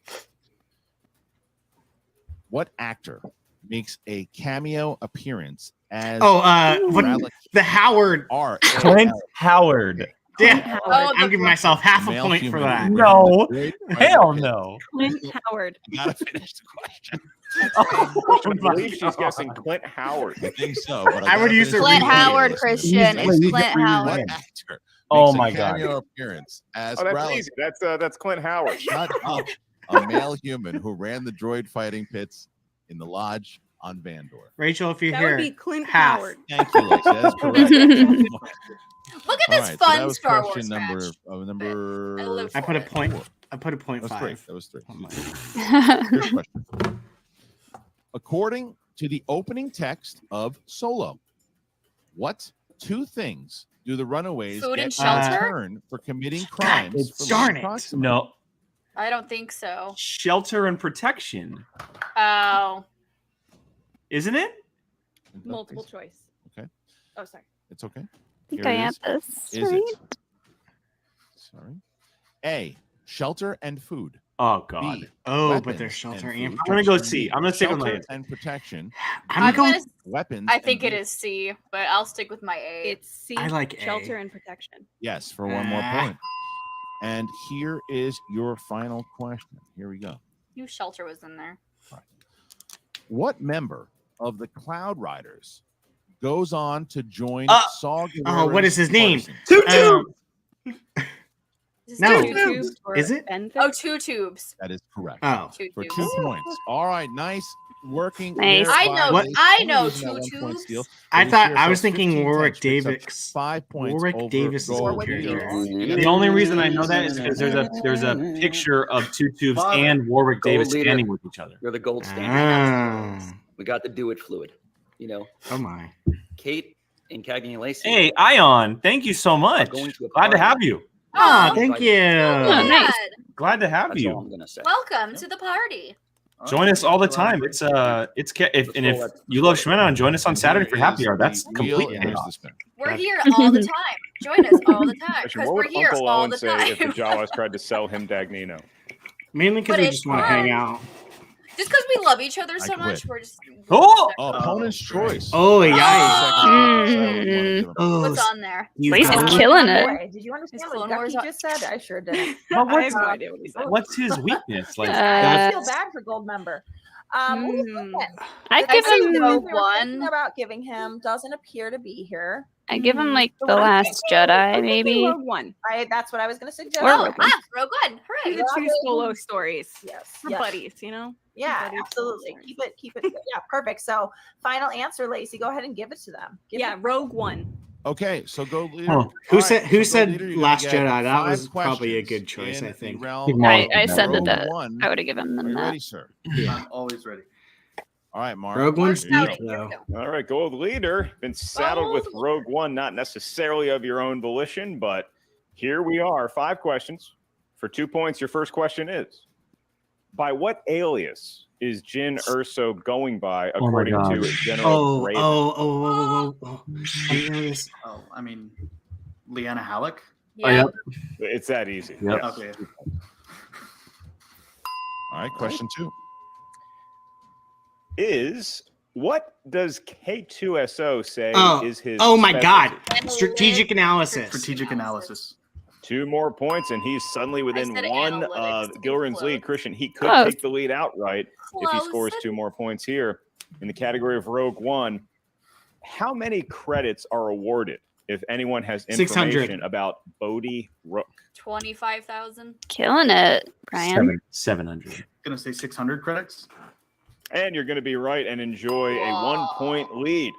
What actor makes a cameo appearance as what Rallic the Howard R? Clint Howard. Yeah, Oh, I'm giving myself half a Male point for human that. who No. ran the droid Hell fighter no. Clint Howard. pit. Gotta finish the question. I believe she's guessing Clint Howard. I think so. But I would use the Clint replay. Howard, Christian. It's Please, Clint please. Howard. What actor Oh makes my a God. cameo appearance as Oh, that's Rallic? easy. That's Clint Howard. Shut up. A male human who ran the droid fighting pits in the lodge on Vandor. Rachel, if you're That here, would be Clint half. Howard. Thank you, Lacey. That is correct. Look at All this right, so fun that was Star question Wars number match. I live I for put a it. point. I put a point That was 3. 5. That was 3. Oh my. Here's question. According to the opening text of Solo, what 2 things do the runaways Food get and in shelter? return for committing crimes? it's- for darn leaving it. Proxima? No. I don't think so. Shelter and protection. Oh. Isn't it? Multiple choice. Okay. Oh, sorry. It's okay. I think Here I it have is. this. Is Right? it? Sorry. A. Shelter and food. Oh God. B. Oh, but weapons there's shelter and and food. I'm gonna go C. I'm gonna stick with my Shelter answer. and protection. I'm going. gonna, Weapons. I and think it food. is C, but I'll stick with my A. It's C. I like A. Shelter and protection. Yes, for 1 more Ah. point. And here is your final question. Here we go. New shelter was in there. What member of the Cloud Riders goes on to join Saw Oh, what is his name? partisans? Is No. Two tubes? Is it? Oh, 2 tubes. That is correct. Oh. For 2 tubes. points. All right, nice working. Nice. there I by know. Lacey. I know Using that 2 1 point tubes. steal. I Lacey thought I herself, was thinking 15 Warwick times, picks up Davis. 5 points. Warwick over Davis is gold the leader. character. The only reason I know that is because there's a picture of 2 tubes and Warwick Gold Davis leader. standing with each other. You're the gold standard. Ah. We got the do it fluid. You know, Oh my. Kate and Cagney and Lacey. Hey, Ion, thank you so much. going to a Glad to party. have you. Oh, thank you. Oh, nice. Glad to have That's all you. I'm gonna say. Welcome to the party. Join us all the time. It's if you love Shmenon, join us on Saturday for happy hour. That's Wheel, completely and here's the off. spin. We're here all the time. Join us all the time Actually, because what we're would here Uncle all Owen the say if the time. Jawas tried to sell him Dagnino? Mainly because But we it's just want to hang fun. out. Just because we love each other so quit. much, we're just. Opponent's choice. Oh, yeah. What's on there? Lacey's killing it. Boy, did you understand what Ducky just said? I sure didn't. But I have no idea what he said. What's his weakness? Like I feel bad for Gold Member. What was that? I'd give him Rogue One. About giving him doesn't appear to be here. I give him like The Last Jedi, maybe. Rogue One. That's what I was going to suggest. Or Rogue One. Rogue One. Hooray! The two solo stories. Yes. For yes. buddies, you know? Yeah, Buddies absolutely. solo Keep it. Yeah, perfect. So, final answer, Lacey. Go ahead and give it to them. Rogue One. Okay, so Gold Leader. Oh, who said Gold said Leader, you're Last gonna get Jedi? That 5 was probably a questions good choice, in I think. the realm I of said Rogue that One. I would have given them Are you that. ready, sir? I'm always ready. All right, Mark. Rogue One's Here you deep, go. though. All right, Gold Leader. Been saddled with Rogue One, not necessarily of your own volition, but here we are. 5 questions. For 2 points, your first question is, by what alias is Jyn Erso going by according to General Graydon? Oh. I know this. Oh, I mean, Leanna Halleck. Yeah. It's that easy. Yep. Yes. Okay. All right, question 2. What does K2SO say is his Oh my God! specialty? Strategic analysis. Strategic analysis. 2 more points, and he's suddenly within said one analytics of to be Gilleran's close. lead. Christian, he could Close. take the lead outright if he scores 2 more points here. In the category of Rogue One, how many credits are awarded if anyone has 600. information about Bodhi Rook? 25,000. Killing it, Brian. 700. Gonna say 600 credits. And you're going to be right and enjoy a 1-point lead.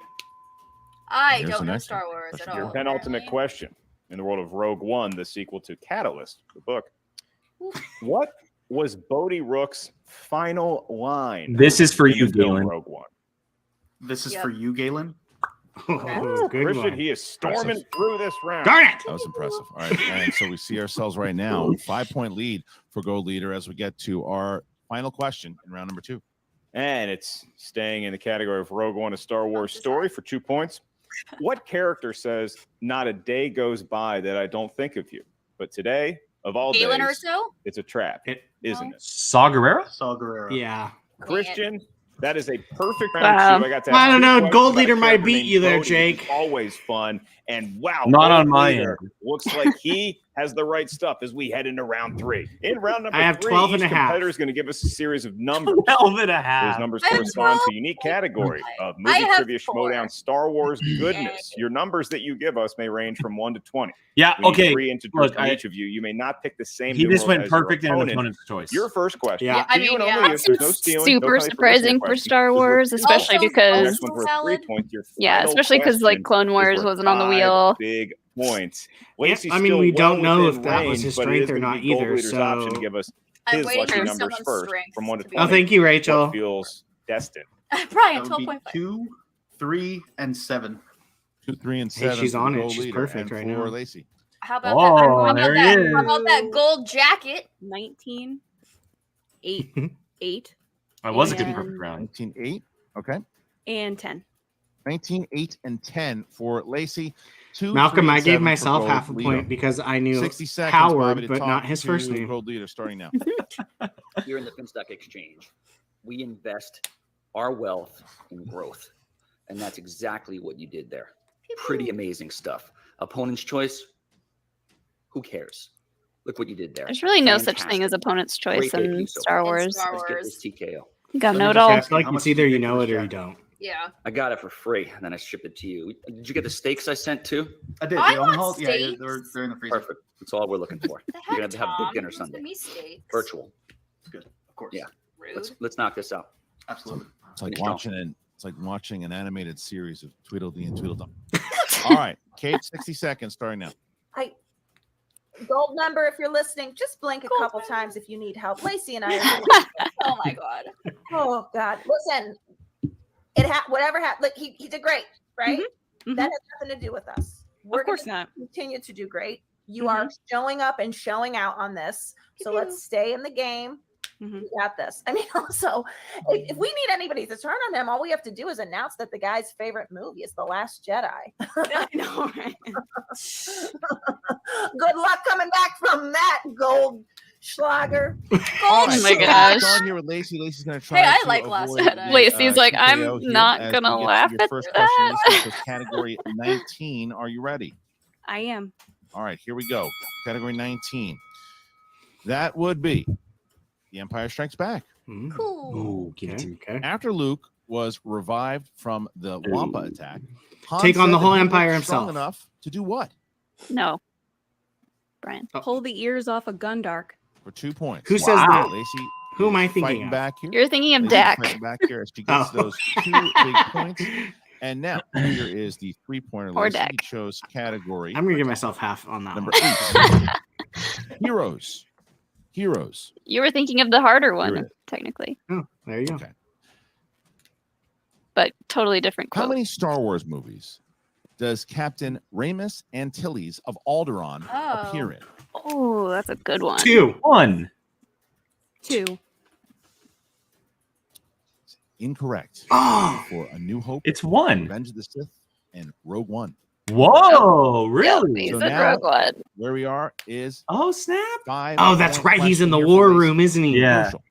I Here's don't the know next Star Wars at Your all. penultimate question in the world of Rogue One, the sequel to Catalyst, the book. What was Bodhi Rook's final line? This is for in you, the film Galen. Rogue One. This is for you, Galen. Oh, good Christian, one. he is storming through this round. Darn it! That was impressive. All right, and so we see ourselves right now 5-point lead for Gold Leader as we get to our final question in round number 2. And it's staying in the category of Rogue One, a Star Wars story for 2 points. What character says, "Not a day goes by that I don't think of you"? But today, of all Galen days, Erso? it's a trap, isn't it? Saw Gerrera? Saw Gerrera. Yeah. Christian, that is a perfect round Wow. 2. I got to I ask don't 2 know. questions Gold about a Leader might character beat named you there, Bodhi, Jake. which is always fun. And wow, Not Gold on my Leader end. looks like he has the right stuff as we head into round 3. In round number I have 3, 12 and each a half. competitor is going to give us a series of numbers. 12 and a Those half. numbers I have correspond 12. to a unique category of I movie have trivia 4. schmodown Star Wars goodness. Your numbers that you give us may range from 1 to 20. Yeah, We need okay. 3 integers Look, from I- each of you. You may not pick the same. He just numeral went as your perfect in an opponent. opponent's choice. Your first question. Yeah. I To you mean, and yeah. only if there's no stealing, no Super penalty for surprising listening for questions. Star Wars, especially Also, The because next one's worth 3 points. Your yeah, final especially because like question Clone is Wars worth wasn't on the 5 wheel. Big points. Yeah, Lacey's I mean, still we don't well know within if that was range, his but it is strength or gonna not be Gold either, Leader's option to so- give us I'm his waiting lucky for numbers someone's first strength from 1 to to 20. be- Oh, thank you, What Rachel. feels destined? Brian, That would be 12.5. 2, 3, and 7. 2, 3, and Hey, 7. she's for on it. Gold She's Leader. perfect And right for now. Lacey. How about Oh, that? How there about he that? is. How about that gold jacket? 19, 8, 8, That was a good And- perfect round. 19-8. Okay. and 10. 19, 8, and 10 for Lacey. 2, Malcolm, 3, and I gave 7 for myself Gold half a Leader. point because I knew 60 seconds, Bobby, Howard, to but talk not his to first name. Gold Leader starting now. Here in the Finstock Exchange, we invest our wealth in growth. And that's exactly what you did there. Pretty amazing stuff. Opponent's choice, who cares? Look what you did there. There's really no such Fantastic. thing as opponent's choice Great in debut so Star far. Wars. Star Let's get Wars. this TKO. You gotta know Let it me all. just I feel like How it's much either did you you pay for know it this or you jacket? don't. Yeah. I got it for free, and then I shipped it to you. Did you get the steaks I sent too? I did. I the want Omaha, yeah, steaks. they're in the freezer. Perfect. That's all we're looking for. The You're heck, gonna have Tom? big dinner Who's gonna Sunday, be steaks? virtual. It's good, of course. Yeah. Rude. Let's knock this out. Absolutely. It's like Finish off. watching an animated series of Tweedledee and Tweedledum. All right, Kate, 60 seconds starting now. Hi. Gold member, if you're listening, just blink a couple times if you need help. Lacey and I are Oh my god. Oh God! Listen, whatever happened. Like he did great, right? Mhm. That has nothing to do with us. We're Of course gonna not. continue to do great. You are showing up and showing out on this. So let's stay in the game. Mhm. We got this. I mean, also, if we need anybody to turn on him, all we have to do is announce that the guy's favorite movie is The Last Jedi. I know, right? Good luck coming back from that, gold Schlager. All right, Oh my so gosh. let's start here with Lacey. Lacey's going to try. Hey, I to like Last avoid Jedi. the, Lacey's like, I'm TKO here not as gonna we get to laugh your at first question, that. Lacey. So category 19. Are you ready? I am. All right, here we go. Category 19. That would be The Empire Strikes Back. Cool. Okay. After Luke was revived from the Wampa attack, Han Take on said the that whole he empire looked strong himself. enough to do what? No. Brian. Pull the ears off a Gundark. For 2 points. Who says that? Lacey Who am I is thinking fighting of? back here. You're thinking of Lacey's Dak. fighting back here as she gets those 2 big points. And now here is the 3-pointer. Or Lacey Dak. chose category I'm gonna give myself half on that number one. 8. Heroes. Heroes. You were thinking of the harder Here it one, is. technically, Oh, there you go. Okay. but totally different How quote. many Star Wars movies does Captain Ramus Antilles of Alderaan appear in? Oh, that's a good one. 2. 1. 2. Incorrect. Oh. For A New Hope, It's 1. Revenge of the Sith, and Rogue One. Whoa, really? He's So a now- Rogue One. Where we are is Oh, snap. 5. Oh, that's right. He's in the question war here for Lacey. room, isn't he? Yeah. Crucial.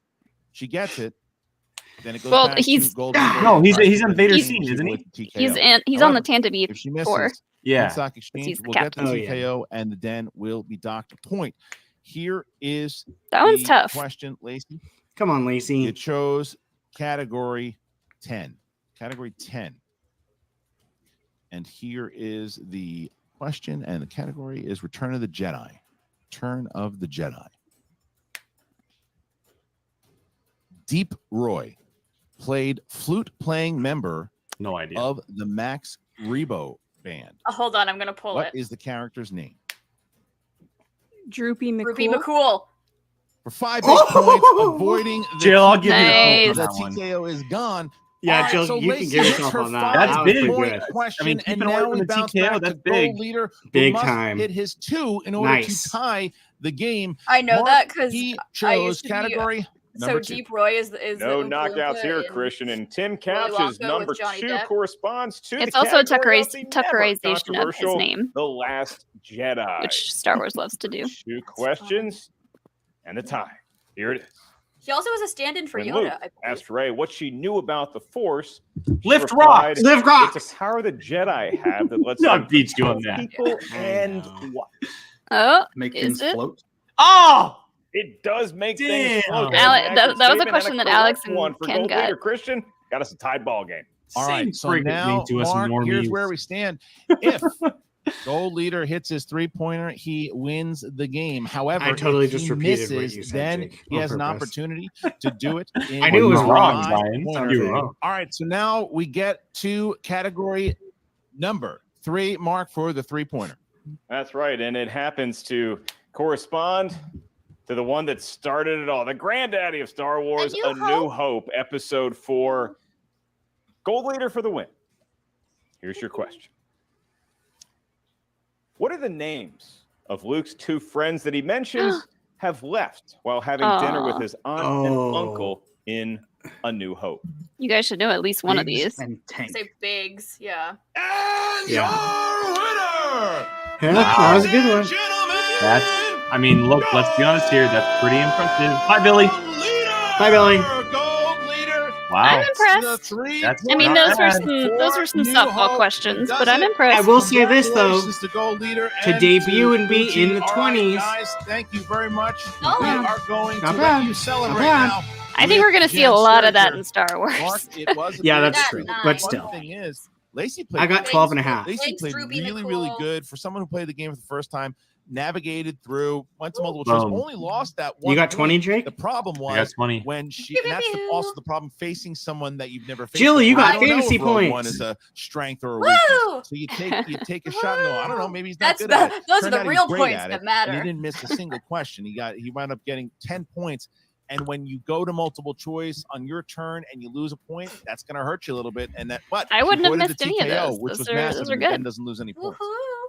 She gets it. Then it goes Well, back he's- to Gold Leader. No, he's in Right, Vader's and scene, she isn't he? with TKO. He's on the However, Tantive if she for. misses Yeah. Stock Exchange, he's the we'll get the captain. Oh, yeah. TKO, and the Den will be docked a point. Here is That one's the tough. question, Lacey. Come on, You Lacey. chose category 10. Category 10. And here is the question, and the category is Return of the Jedi. Return of the Jedi. Deep Roy played flute-playing member No idea. of the Max Rebo band. Hold on, I'm gonna pull What it. is the character's name? Droopy McCool. Ruby McCool. For 5 big points, avoiding the Jill, I'll give you the Nice. point the for that one. TKO is gone. Yeah, All right, Jill, so you can Lacey give hits yourself her on that. That's five big. point good. question, I mean, and keeping away now from we the bounce TKO, back that's to big. Gold Leader, who Big must time. hit his 2 in order Nice. to tie the game. I know Mark, that because he I chose used to be- category so number 2. Deep Roy is No the knockouts here, in Christian. And Tim Willy Couch's Wonka number with Johnny 2 Depp. corresponds to It's the also a category of the never Tuckerization of his controversial name, The Last Jedi. which Star Wars loves to do. 2 questions and a tie. Here it is. He also was a stand-in for When Yoda. Luke I believe. asked Rey what she knew about the Force, she Lift replied, rocks. Lift rocks. It's a power the Jedi have that lets No, them beat you on control that. people I and know. what? Oh, Make is things it? float. Oh! It does make things Damn. float. Ale- that was a Statement question and that Alex correct one and for Ken Gold got. Leader. Christian got us a tied ball game. All Same right, so friggin' now, thing to us Mark, here's normies. where we stand. If Gold Leader hits his 3-pointer, he wins the game. However, I totally if just he repeated what misses, you said, then Jake, he on has an purpose. opportunity to do it. In I knew it was a wrong, Brian. 5-pointer. You were wrong. All right, so now we get to category number 3, Mark, for the 3-pointer. That's right. And it happens to correspond to the one that started it all. The granddaddy of Star Wars, A New Hope, Episode 4. Gold Leader for the win. Here's your question. What are the names of Luke's 2 friends that he mentions have left while having dinner with his aunt and uncle in A New Hope? You guys should know at least one of Biggs these. and Tank. Say Biggs, yeah. Yeah. Winner! Yeah, that was a good one. That's, I mean, look, let's be honest here. That's pretty impressive. Bye, Billy. Bye, Billy. Gold Leader. Wow. I'm impressed. That's I mean, not those were some softball questions, but I'm impressed. I will say this though, Congratulations to Gold Leader to and debut to and be Gucci. in the All right, 20s. guys, thank you very much. Not We bad. are going Not to bad. let you celebrate Not bad. now. I think we're going to see a Jen lot of that Sturger. in Star Wars. Mark, it was a Yeah, great that's game. true. But One still. thing is, Lacey played. I got 12 and a half. Lacey Thanks, played Ruby really, McCool. really good for someone who played the game for the first time. Navigated through, went to multiple choice, Boom. only lost that one. You got point. 20, Jake? The problem I got was 20. when she. Pew, And that's pew, pew. also the problem facing someone that you've never faced. Jill, you before. got I don't know fantasy if Rogue One points. is a strength or a weakness. Woo! So you take a shot and go. I don't know. Maybe he's not That's good at it. those are Turned the out he was real great points at that it, matter. and he didn't miss a single question. He wound up getting 10 points. And when you go to multiple choice on your turn and you lose a point, that's going to hurt you a little bit. And that, but I wouldn't have avoided missed the any of TKO, those. which Those was are- massive. those are and Ben good. doesn't lose any points. Woohoo!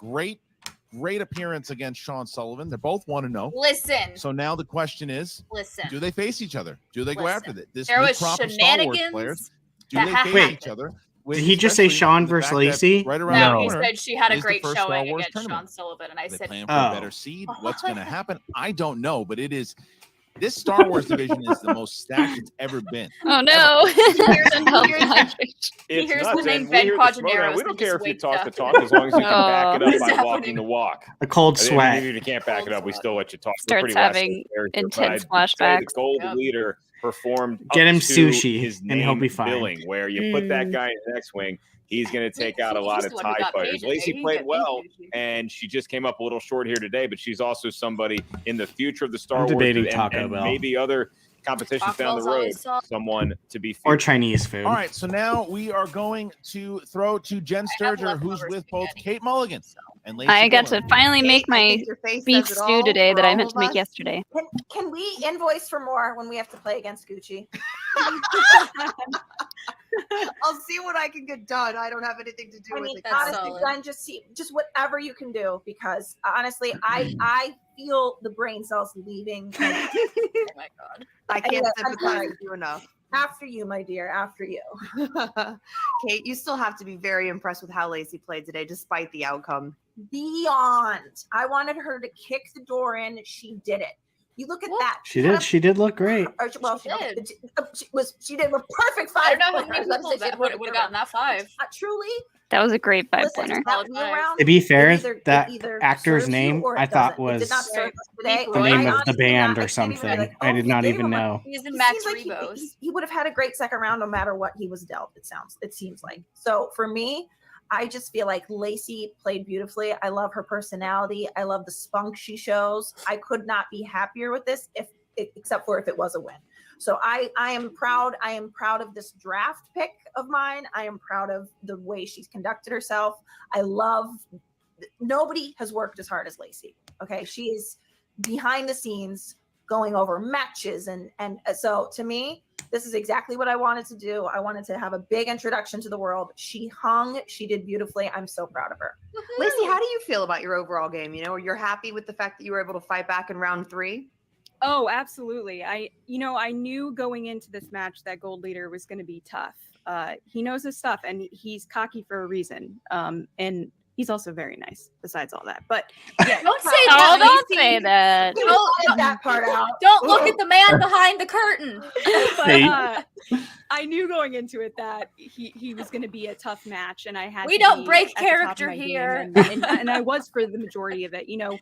great appearance against Sean Sullivan. They're both 1-0. Listen. So now the question is, Listen. do they face each other? Do they go after Listen. this There new was crop of Star Wars shenanigans players? Do that they had face happened. each other? Did he just say especially Sean the versus fact that Lacey? Right around No, the he corner said she had a is the great first Star showing Wars against tournament. Sean Sullivan, and I They said, plan for a better seed. What's going to happen? I don't know, but it is. This Star Wars division is the most stacked it's ever been. Oh no! It's Here's nuts. the name And Ben we here at the Quadraneros Schmoedown, we and don't care just if you waked talk the up. talk as long as you can back it up Is by that walking the walk. A cold I mean, sweat. even if you can't back it up, we still let you talk. We're Starts pretty having last character, intense but I'd say flashbacks. The gold leader performed Get up him to sushi, his and he'll name be fine. billing, where you put that guy in the X-wing, he's going to take out a lot of the one who TIE got paid fighters. today. He Lacey didn't played get well, paid. and she just came up a little short here today, but she's also somebody in the future of the Star I'm Wars debating and, Taco and Bell. maybe other competitions Taco down the Bell's road, always solid. someone to be Or featured. Chinese food. All right, so now we are going to throw to Jen Sturger, who's with both Kate Mulligan and Lacey I got to Gilleran. finally make I my think your face beef says it stew all today for that I all meant to of make us. yesterday. Can we invoice for more when we have to play against Gucci? I'll see what I can get done. I don't have anything to do I with mean, it. honestly, Glenn, just whatever you can do, because honestly, I feel the brain cells leaving. Oh my god! I can't Anyway, I'm sympathize sorry. with you enough. After you, my dear. After you. Kate, you still have to be very impressed with how Lacey played today, despite the outcome. Beyond. I wanted her to kick the door in. She did it. You look at that. She did. She did look great. Well, she did a perfect I five. don't know how many pointers. people that would have gotten that 5. Truly, That was a great listen, 5-pointer. that wheel round, To be fair, it that either actor's serves you name or it I thought doesn't. It did was not serve us today. the name I of the honestly band I or can't even be something. like, I did he not gave even him a- know. He's in It Max seems like Rebo's. he would have had a great second round no matter what he was dealt. It seems like. So for me, I just feel like Lacey played beautifully. I love her personality. I love the spunk she shows. I could not be happier with this except for if it was a win. So I am proud. I am proud of this draft pick of mine. I am proud of the way she's conducted herself. Nobody has worked as hard as Lacey. Okay. She is behind the scenes going over matches. And so to me, this is exactly what I wanted to do. I wanted to have a big introduction to the world. She hung, she did beautifully. I'm so proud of her. Lacey, how do you feel about your overall game? You know, you're happy with the fact that you were able to fight back in round 3? Oh, absolutely. I knew going into this match that Gold Leader was going to be tough. He knows his stuff, and he's cocky for a reason. And he's also very nice. Besides all that, but yeah, Don't say Oh, that. don't Lacey. say that. Don't Edit that part out. Don't look at the man behind the curtain. but, I knew going into it that he was going to be a tough match, and I had. We to don't be break at the top of character my game, here. and I was for the majority of it. You know,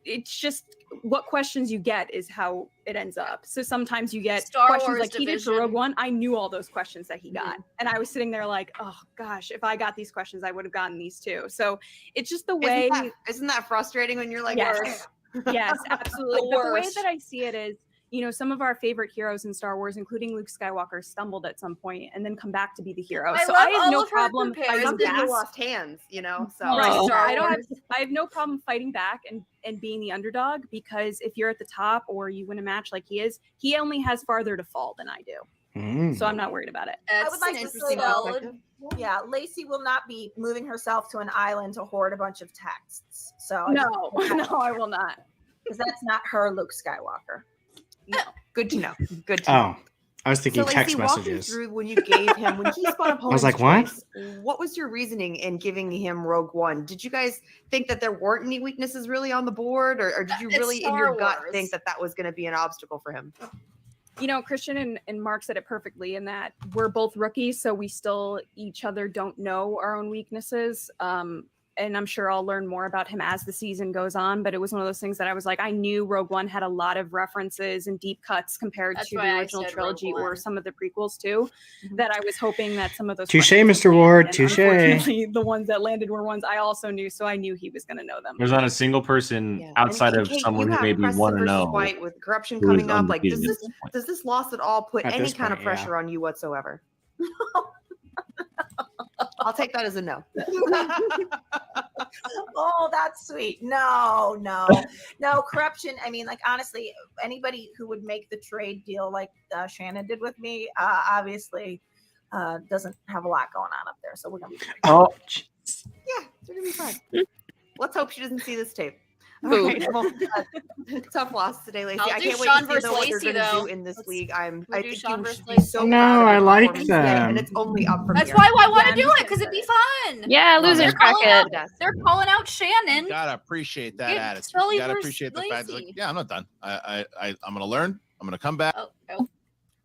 it's just what questions you get is how it ends up. So sometimes you get Star questions Wars like he did for division. Rogue One. I knew all those questions that he got, and I was sitting there like, oh gosh, if I got these questions, I would have gotten these too. So it's just the way. Isn't that frustrating when you're like, Yes. Yes, absolutely. The But the way worst. that I see it is, you know, some of our favorite heroes in Star Wars, including Luke Skywalker, stumbled at some point and then come back to be the hero. I So love I have all no of her problem comparisons. fighting Some people back. lost hands, you know. So Right. Star I don't have, Wars. I have no problem fighting back and being the underdog, because if you're at the top or you win a match like he is, he only has farther to fall than I do. So I'm not worried about it. I That's would like an to say interesting though, perspective. yeah, Lacey will not be moving herself to an island to hoard a bunch of texts. So No, no, I will not. because that's not her Luke Skywalker. No. good to know. Good to know. Oh, I was thinking So text Lacey, walk me messages. through when you gave him when he spun opponent's like, what? choice, what was your reasoning in giving him Rogue One? Did you guys think that there weren't any weaknesses really on the board, or did you It's really in Star your gut Wars. think that was going to be an obstacle for him? You know, Christian and Mark said it perfectly in that we're both rookies, so we still each other don't know our own weaknesses. And I'm sure I'll learn more about him as the season goes on. But it was one of those things that I was like, I knew Rogue One had a lot of references and deep cuts compared That's to why the I original said trilogy Rogue or One. some of the prequels too. That I was hoping that some of those Touche, questions Mr. would Ward. land. And Touche. unfortunately, the ones that landed were ones I also knew, so I knew he was going to know them. There's not a single person Yeah. outside And of Kate, someone you who have maybe Preston want to versus know. White with corruption who is coming up. Like, undefeated does at this point. this loss at all put At any this kind of point, yeah. pressure on you whatsoever? I'll take that as a no. Oh, that's sweet. No. Corruption. I mean, like, honestly, anybody who would make the trade deal like Shannon did with me, obviously doesn't have a lot going on up there. So we're going to be fine. Oh, Yeah, they're gonna be fine. Let's hope she doesn't see this tape. All right, well, tough loss today, Lacey. I'll I do can't wait Sean to versus see what you're Lacey, going to though. do in this league. I do think Sean you versus should be Lacey. so No, proud of I your like performance today, them. and it's only up from That's here. why I want Yeah, to do I'm it, because it'd be fun. Yeah, Love losers it. bracket. They're calling out Shannon. Gotta appreciate that Get attitude. Sully You gotta versus appreciate the fact that, Lacey. like, yeah, I'm not done. I'm gonna learn. I'm gonna come back. Oh.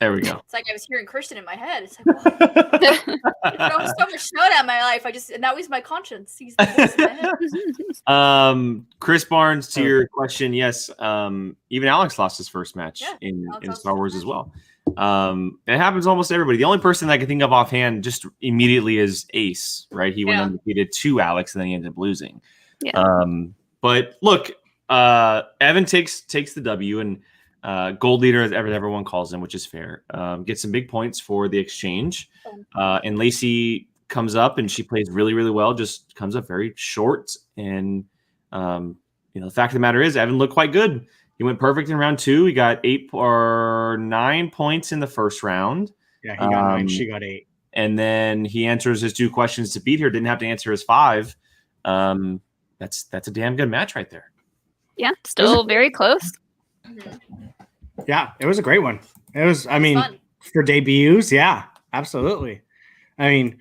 There we go. It's like I was hearing Christian in my head. It's like, well, so much showdown in my life. And now he's my conscience. He's the voice in my head. Chris Barnes, to your question, yes. Even Alex lost his first match in Star Wars as well. It happens to almost everybody. The only person that I can think of offhand just immediately is Ace, right? He went undefeated to Alex, and then he ended up losing. Yeah. But look, Evan takes the W, and gold leader, as everyone calls him, which is fair. Gets some big points for the exchange. And Lacey comes up and she plays really, really well, just comes up very short. And, the fact of the matter is, Evan looked quite good. He went perfect in round 2. He got 8 or 9 points in the first round. Yeah, he got 9. She got 8. And then he answers his 2 questions to beat her. Didn't have to answer his 5. That's a damn good match right there. Yeah, still very close. Yeah, it was a great one. It was, for debuts, yeah, absolutely. I mean,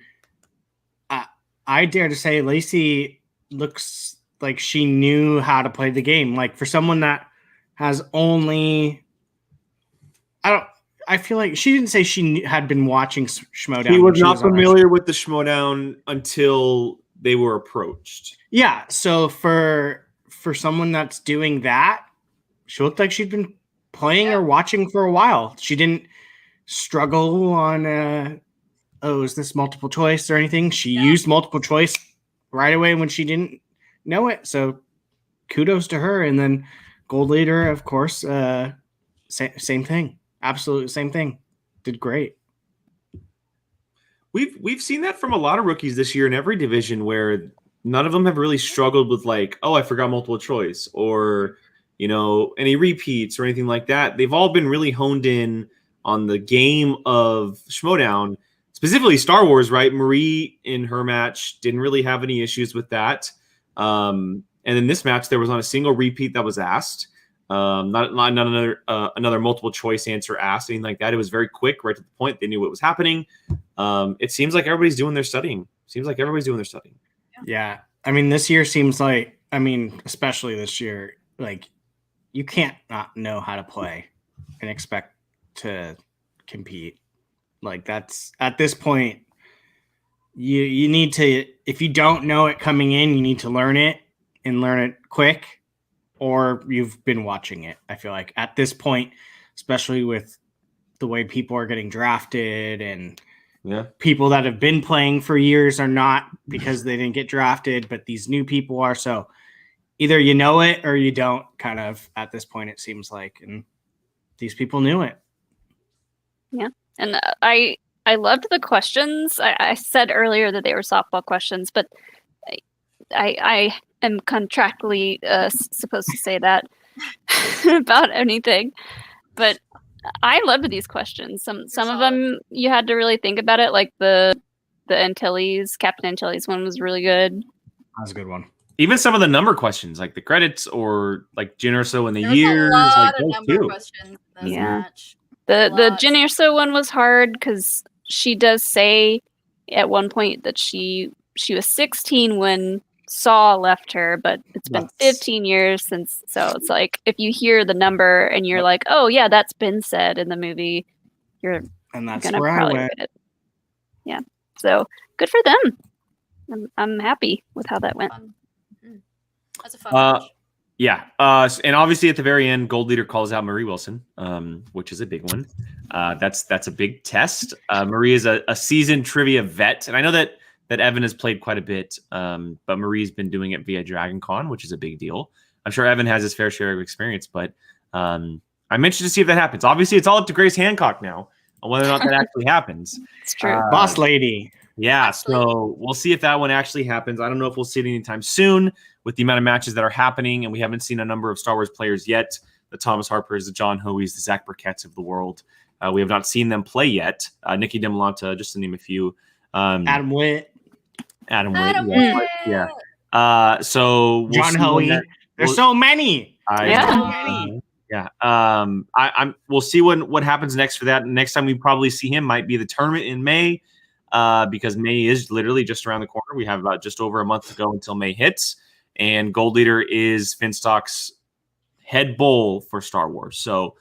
I dare to say Lacey looks like she knew how to play the game. Like, for someone that has only, I feel like she didn't say she had been watching Schmodown. He was not familiar with the Schmodown until they were approached. Yeah, so for someone that's doing that, she looked like she'd been playing or watching for a while. She didn't struggle on is this multiple choice or anything. She used multiple choice right away when she didn't know it. So kudos to her. And then gold leader, of course, same thing. Absolutely same thing. Did great. We've seen that from a lot of rookies this year in every division, where none of them have really struggled with, like, oh, I forgot multiple choice, or any repeats or anything like that. They've all been really honed in on the game of Schmodown, specifically Star Wars, right? Marie in her match didn't really have any issues with that. And in this match, there was not a single repeat that was asked. Not another multiple choice answer asked, anything like that. It was very quick, right to the point. They knew what was happening. It seems like everybody's doing their studying. Yeah. I mean, this year seems like, especially this year, like, you can't not know how to play and expect to compete. Like, that's at this point, you need to, if you don't know it coming in, you need to learn it and learn it quick, or you've been watching it. I feel like at this point, especially with the way people are getting drafted and people that have been playing for years are not, because they didn't get drafted, but these new people are. So either you know it or you don't, kind of, at this point, it seems like. And these people knew it. Yeah. And I loved the questions. I said earlier that they were softball questions, but I am contractually supposed to say that about anything. But I loved these questions. Some of them you had to really think about it, like the Antilles, Captain Antilles one was really good. That was a good one. Even some of the number questions, like the credits or like Jin Urso in the years. A lot like of those number too. questions in this Yeah. match. The Jin Urso one was hard because she does say at one point that she was 16 when Saw left her, but it's been 15 years since. So it's like, if you hear the number and you're like, oh yeah, that's been said in the movie, you're that's gonna where I probably went. get it. Yeah. So good for them. I'm happy with how that went. That's a fun match. Yeah. And obviously at the very end, gold leader calls out Marie Wilson, which is a big one. That's a big test. Marie is a seasoned trivia vet, and I know that Evan has played quite a bit, but Marie's been doing it via Dragon Con, which is a big deal. I'm sure Evan has his fair share of experience, but I'm interested to see if that happens. Obviously, it's all up to Grace Hancock now on whether or not that actually happens. It's true. Boss lady. Yeah, so we'll see if that one actually happens. I don't know if we'll see it anytime soon with the amount of matches that are happening, and we haven't seen a number of Star Wars players yet. The Thomas Harpers, the John Hoeys, the Zach Burketts of the world. We have not seen them play yet. Nikki Demolanta, just to name a few. Adam Witt. Yeah. So we'll John see Hoey. There's so many. We'll see what happens next for that. Next time we probably see him might be the tournament in May, because May is literally just around the corner. We have about just over a month to go until May hits, and Gold Leader is Finstock's head bowl for Star Wars. So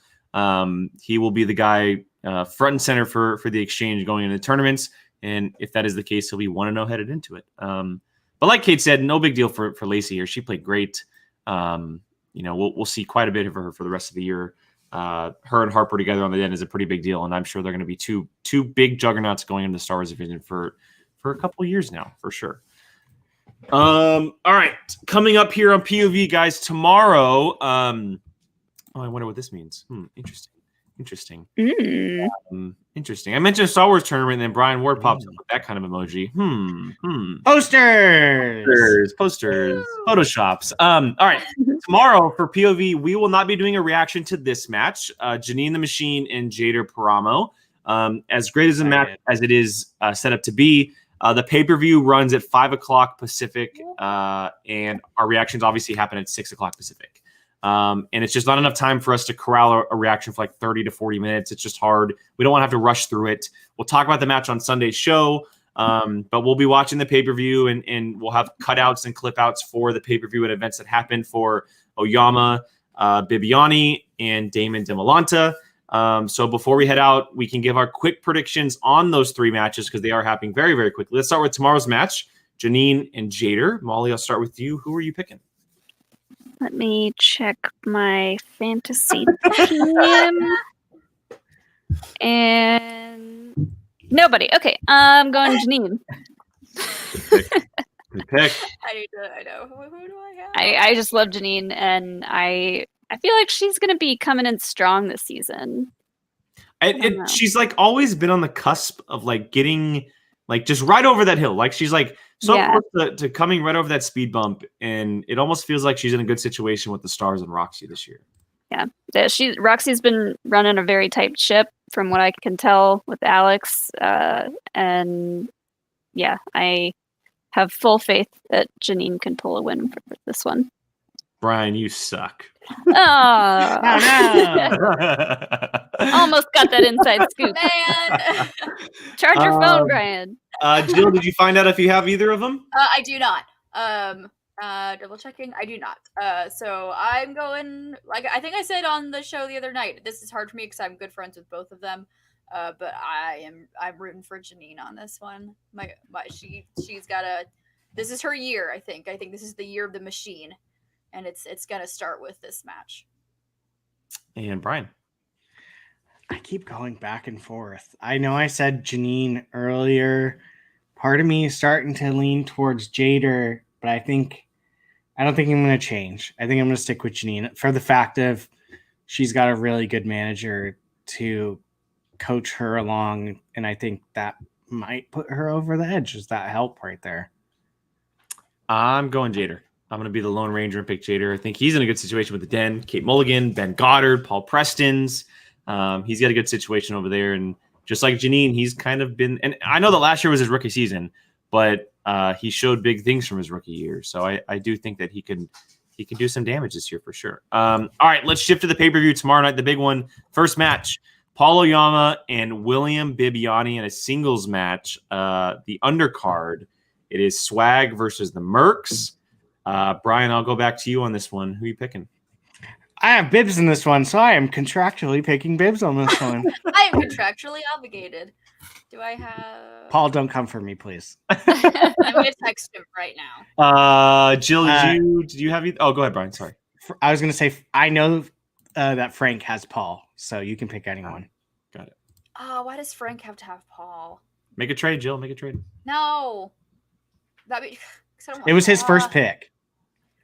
he will be the guy front and center for the exchange going into tournaments. And if that is the case, he'll be 1-0 headed into it. But like Kate said, no big deal for Lacey here. She played great. We'll see quite a bit of her for the rest of the year. Her and Harper together on the den is a pretty big deal, and I'm sure they're going to be two big juggernauts going into the Star Wars division for a couple of years now, for sure. All right, coming up here on POV, guys, tomorrow. I wonder what this means. Interesting. Interesting. I mentioned a Star Wars tournament, and then Brian Ward pops up with that kind of emoji. Posters, Photoshops. All right. Tomorrow for POV, we will not be doing a reaction to this match. Janine the Machine and Jader Paramo. As great as a match as it is set up to be, the pay-per-view runs at 5:00 Pacific, and our reactions obviously happen at 6:00 Pacific. And it's just not enough time for us to corral a reaction for like 30 to 40 minutes. It's just hard. We don't want to have to rush through it. We'll talk about the match on Sunday's show, but we'll be watching the pay-per-view, and we'll have cutouts and clip-outs for the pay-per-view and events that happened for Oyama, Bibiani, and Damon Demolanta. So before we head out, we can give our quick predictions on those three matches because they are happening very, very quickly. Let's start with tomorrow's match, Janine and Jader. Molly, I'll start with you. Who are you picking? Let me check my fantasy team. And nobody. Okay, I'm going Janine. Good pick. I know. Who do I have? I just love Janine, and I feel like she's going to be coming in strong this season. She's like always been on the cusp of like getting like just right over that hill. Like she's like close to coming right over that speed bump, and it almost feels like she's in a good situation with the Stars and Roxy this year. Yeah, Roxy's been running a very tight ship from what I can tell with Alex, and yeah, I have full faith that Janine can pull a win for this one. Brian, you suck. Oh, almost got that inside scoop. Man, charge your phone, Brian. Jill, did you find out if you have either of them? I do not. Double checking. I do not. So I'm going, like I think I said on the show the other night, this is hard for me because I'm good friends with both of them. But I'm rooting for Janine on this one. She's got this is her year, I think. I think this is the year of the machine. And it's gonna start with this match. And Brian. I keep going back and forth. I know I said Janine earlier. Part of me is starting to lean towards Jader, but I don't think I'm going to change. I think I'm going to stick with Janine for the fact of she's got a really good manager to coach her along, and I think that might put her over the edge. Is that help right there? I'm going Jader. I'm going to be the Lone Ranger and pick Jader. I think he's in a good situation with the Den. Kate Mulligan, Ben Goddard, Paul Prestons. He's got a good situation over there. And just like Janine, he's kind of been – and I know that last year was his rookie season, but he showed big things from his rookie year. So I do think that he can do some damage this year for sure. All right, let's shift to the pay-per-view tomorrow night, the big one. First match, Paul Oyama and William Bibiani in a singles match. The undercard, it is Swag versus the Mercs. Brian, I'll go back to you on this one. Who are you picking? I have Bibs in this one, so I am contractually picking Bibs on this one. I am contractually obligated. Do I have... Paul, don't come for me, please. I'm going to text him right now. Jill, did you have... Oh, go ahead, Brian. Sorry. I was going to say, I know that Frank has Paul, so you can pick anyone. Got it. Oh, why does Frank have to have Paul? Make a trade, Jill. Make a trade. No. It was his first pick.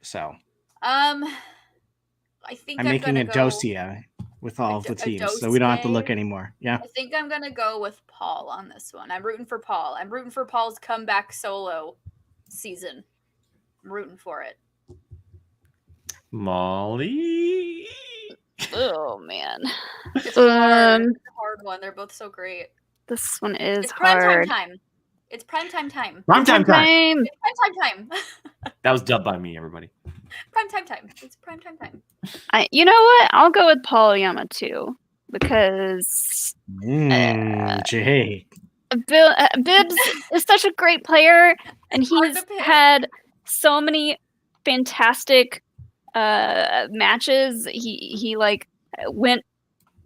So I think I'm making a dossier with all of the teams, so we don't have to look anymore. Yeah. I think I'm gonna go with Paul on this one. I'm rooting for Paul. I'm rooting for Paul's comeback solo season. I'm rooting for it. Molly. Oh man. It's hard. It's a hard one. They're both so great. This one is hard. It's primetime time. Primetime time. It's primetime time. That was dubbed by me, everybody. Prime time. It's prime time. You know what? I'll go with Paul Oyama too, because Jake. Bibbs is such a great player, and he's had so many fantastic matches. He like went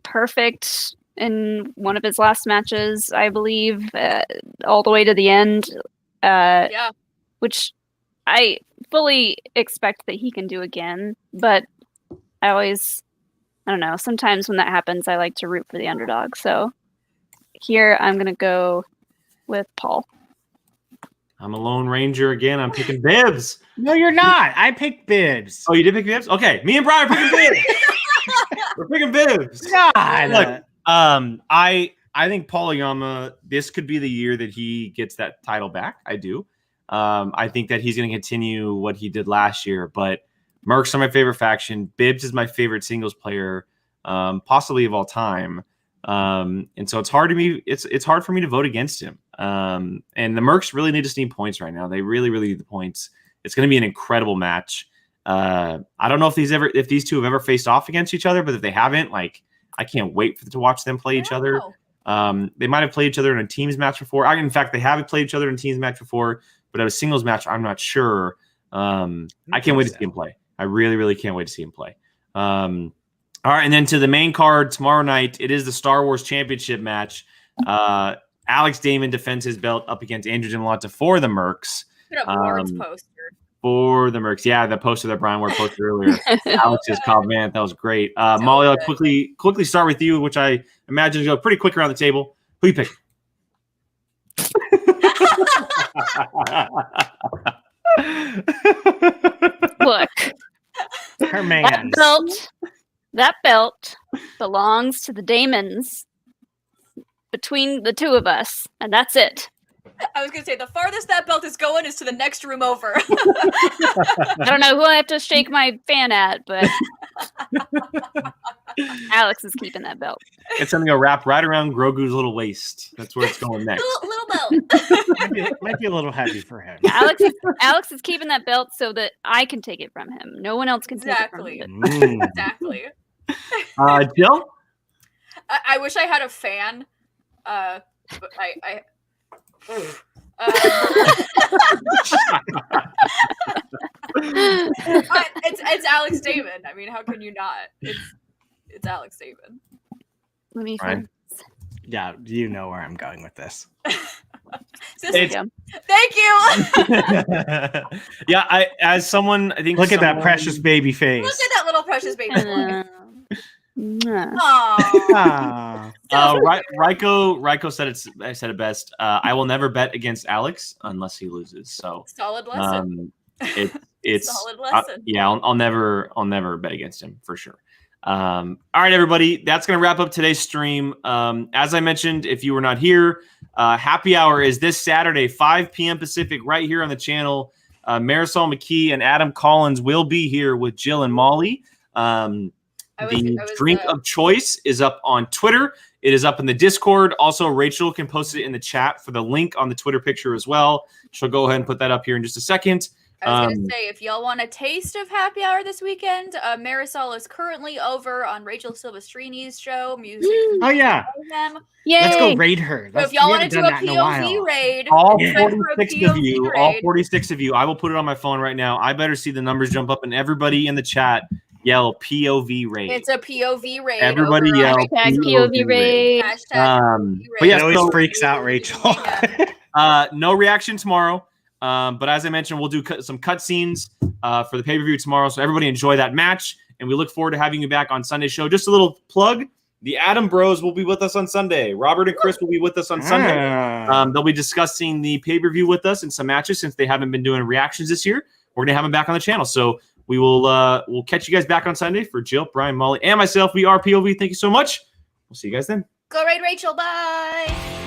perfect in one of his last matches, I believe, all the way to the end. Yeah. Which I fully expect that he can do again, but I don't know. Sometimes when that happens, I like to root for the underdog. So here I'm going to go with Paul. I'm a Lone Ranger again. I'm picking Bibbs. No, you're not. I picked Bibbs. Oh, you did pick Bibbs? Okay. Me and Brian are picking Bibbs. We're picking Bibbs. God. Look, I think Paul Oyama, this could be the year that he gets that title back. I do. I think that he's going to continue what he did last year, but Mercs are my favorite faction. Bibbs is my favorite singles player, possibly of all time. And so it's hard to me. It's hard for me to vote against him. And the Mercs really need to steam points right now. They really, really need the points. It's going to be an incredible match. I don't know if these two have ever faced off against each other, but if they haven't, like, I can't wait to watch them play each other. They might have played each other in a teams match before. In fact, they haven't played each other in a teams match before, but at a singles match, I'm not sure. I can't wait to see him play. I really, really can't wait to see him play. All right, and then to the main card tomorrow night, it is the Star Wars Championship match. Alex Damon defends his belt up against Andrew Gimelanta for the Mercs. Put up Ward's poster. For the Mercs. Yeah, the poster that Brian Ward posted earlier. Alex just called, man, that was great. Molly, I'll quickly start with you, which I imagine go pretty quick around the table. Who you pick? Look, her man. That belt belongs to the Damons between the two of us, and that's it. I was going to say, the farthest that belt is going is to the next room over. I don't know who I have to shake my fan at, but Alex is keeping that belt. It's something to wrap right around Grogu's little waist. That's where it's going next. Little belt. might be a little heavy for him. Alex is keeping that belt so that I can take it from him. No one else can take it from him. Exactly. Jill? I wish I had a fan. But it's Alex Damon. I mean, how can you not? It's Alex Damon. Let me find. Yeah, you know where I'm going with this. Thank you. Yeah, as someone, I think. Look at that precious baby face. Look at that little precious baby boy. Ryko said it best. I will never bet against Alex unless he loses. So solid lesson. It's solid lesson. Yeah, I'll never bet against him for sure. All right, everybody, that's gonna wrap up today's stream. As I mentioned, if you were not here, happy hour is this Saturday, 5 p.m. Pacific, right here on the channel. Marisol McKee and Adam Collins will be here with Jill and Molly. The drink of choice is up on Twitter. It is up in the Discord. Also, Rachel can post it in the chat for the link on the Twitter picture as well. She'll go ahead and put that up here in just a second. I was going to say, if y'all want a taste of happy hour this weekend, Marisol is currently over on Rachel Silvestrini's show, Music. Oh, yeah. Yay. Let's go raid her. So if y'all want to do a POV raid, all 46 of you, I will put it on my phone right now. I better see the numbers jump up and everybody in the chat yell POV raid. It's a POV raid. Everybody yell POV raid. But yeah, it always freaks out Rachel. No reaction tomorrow. But as I mentioned, we'll do some cutscenes for the pay-per-view tomorrow. So everybody enjoy that match. And we look forward to having you back on Sunday's show. Just a little plug. The Adam Bros will be with us on Sunday. Robert and Chris will be with us on Sunday. They'll be discussing the pay-per-view with us and some matches since they haven't been doing reactions this year. We're going to have them back on the channel. So we will we'll catch you guys back on Sunday. For Jill, Brian, Molly, and myself, we are POV. Thank you so much. We'll see you guys then. Go raid Rachel. Bye.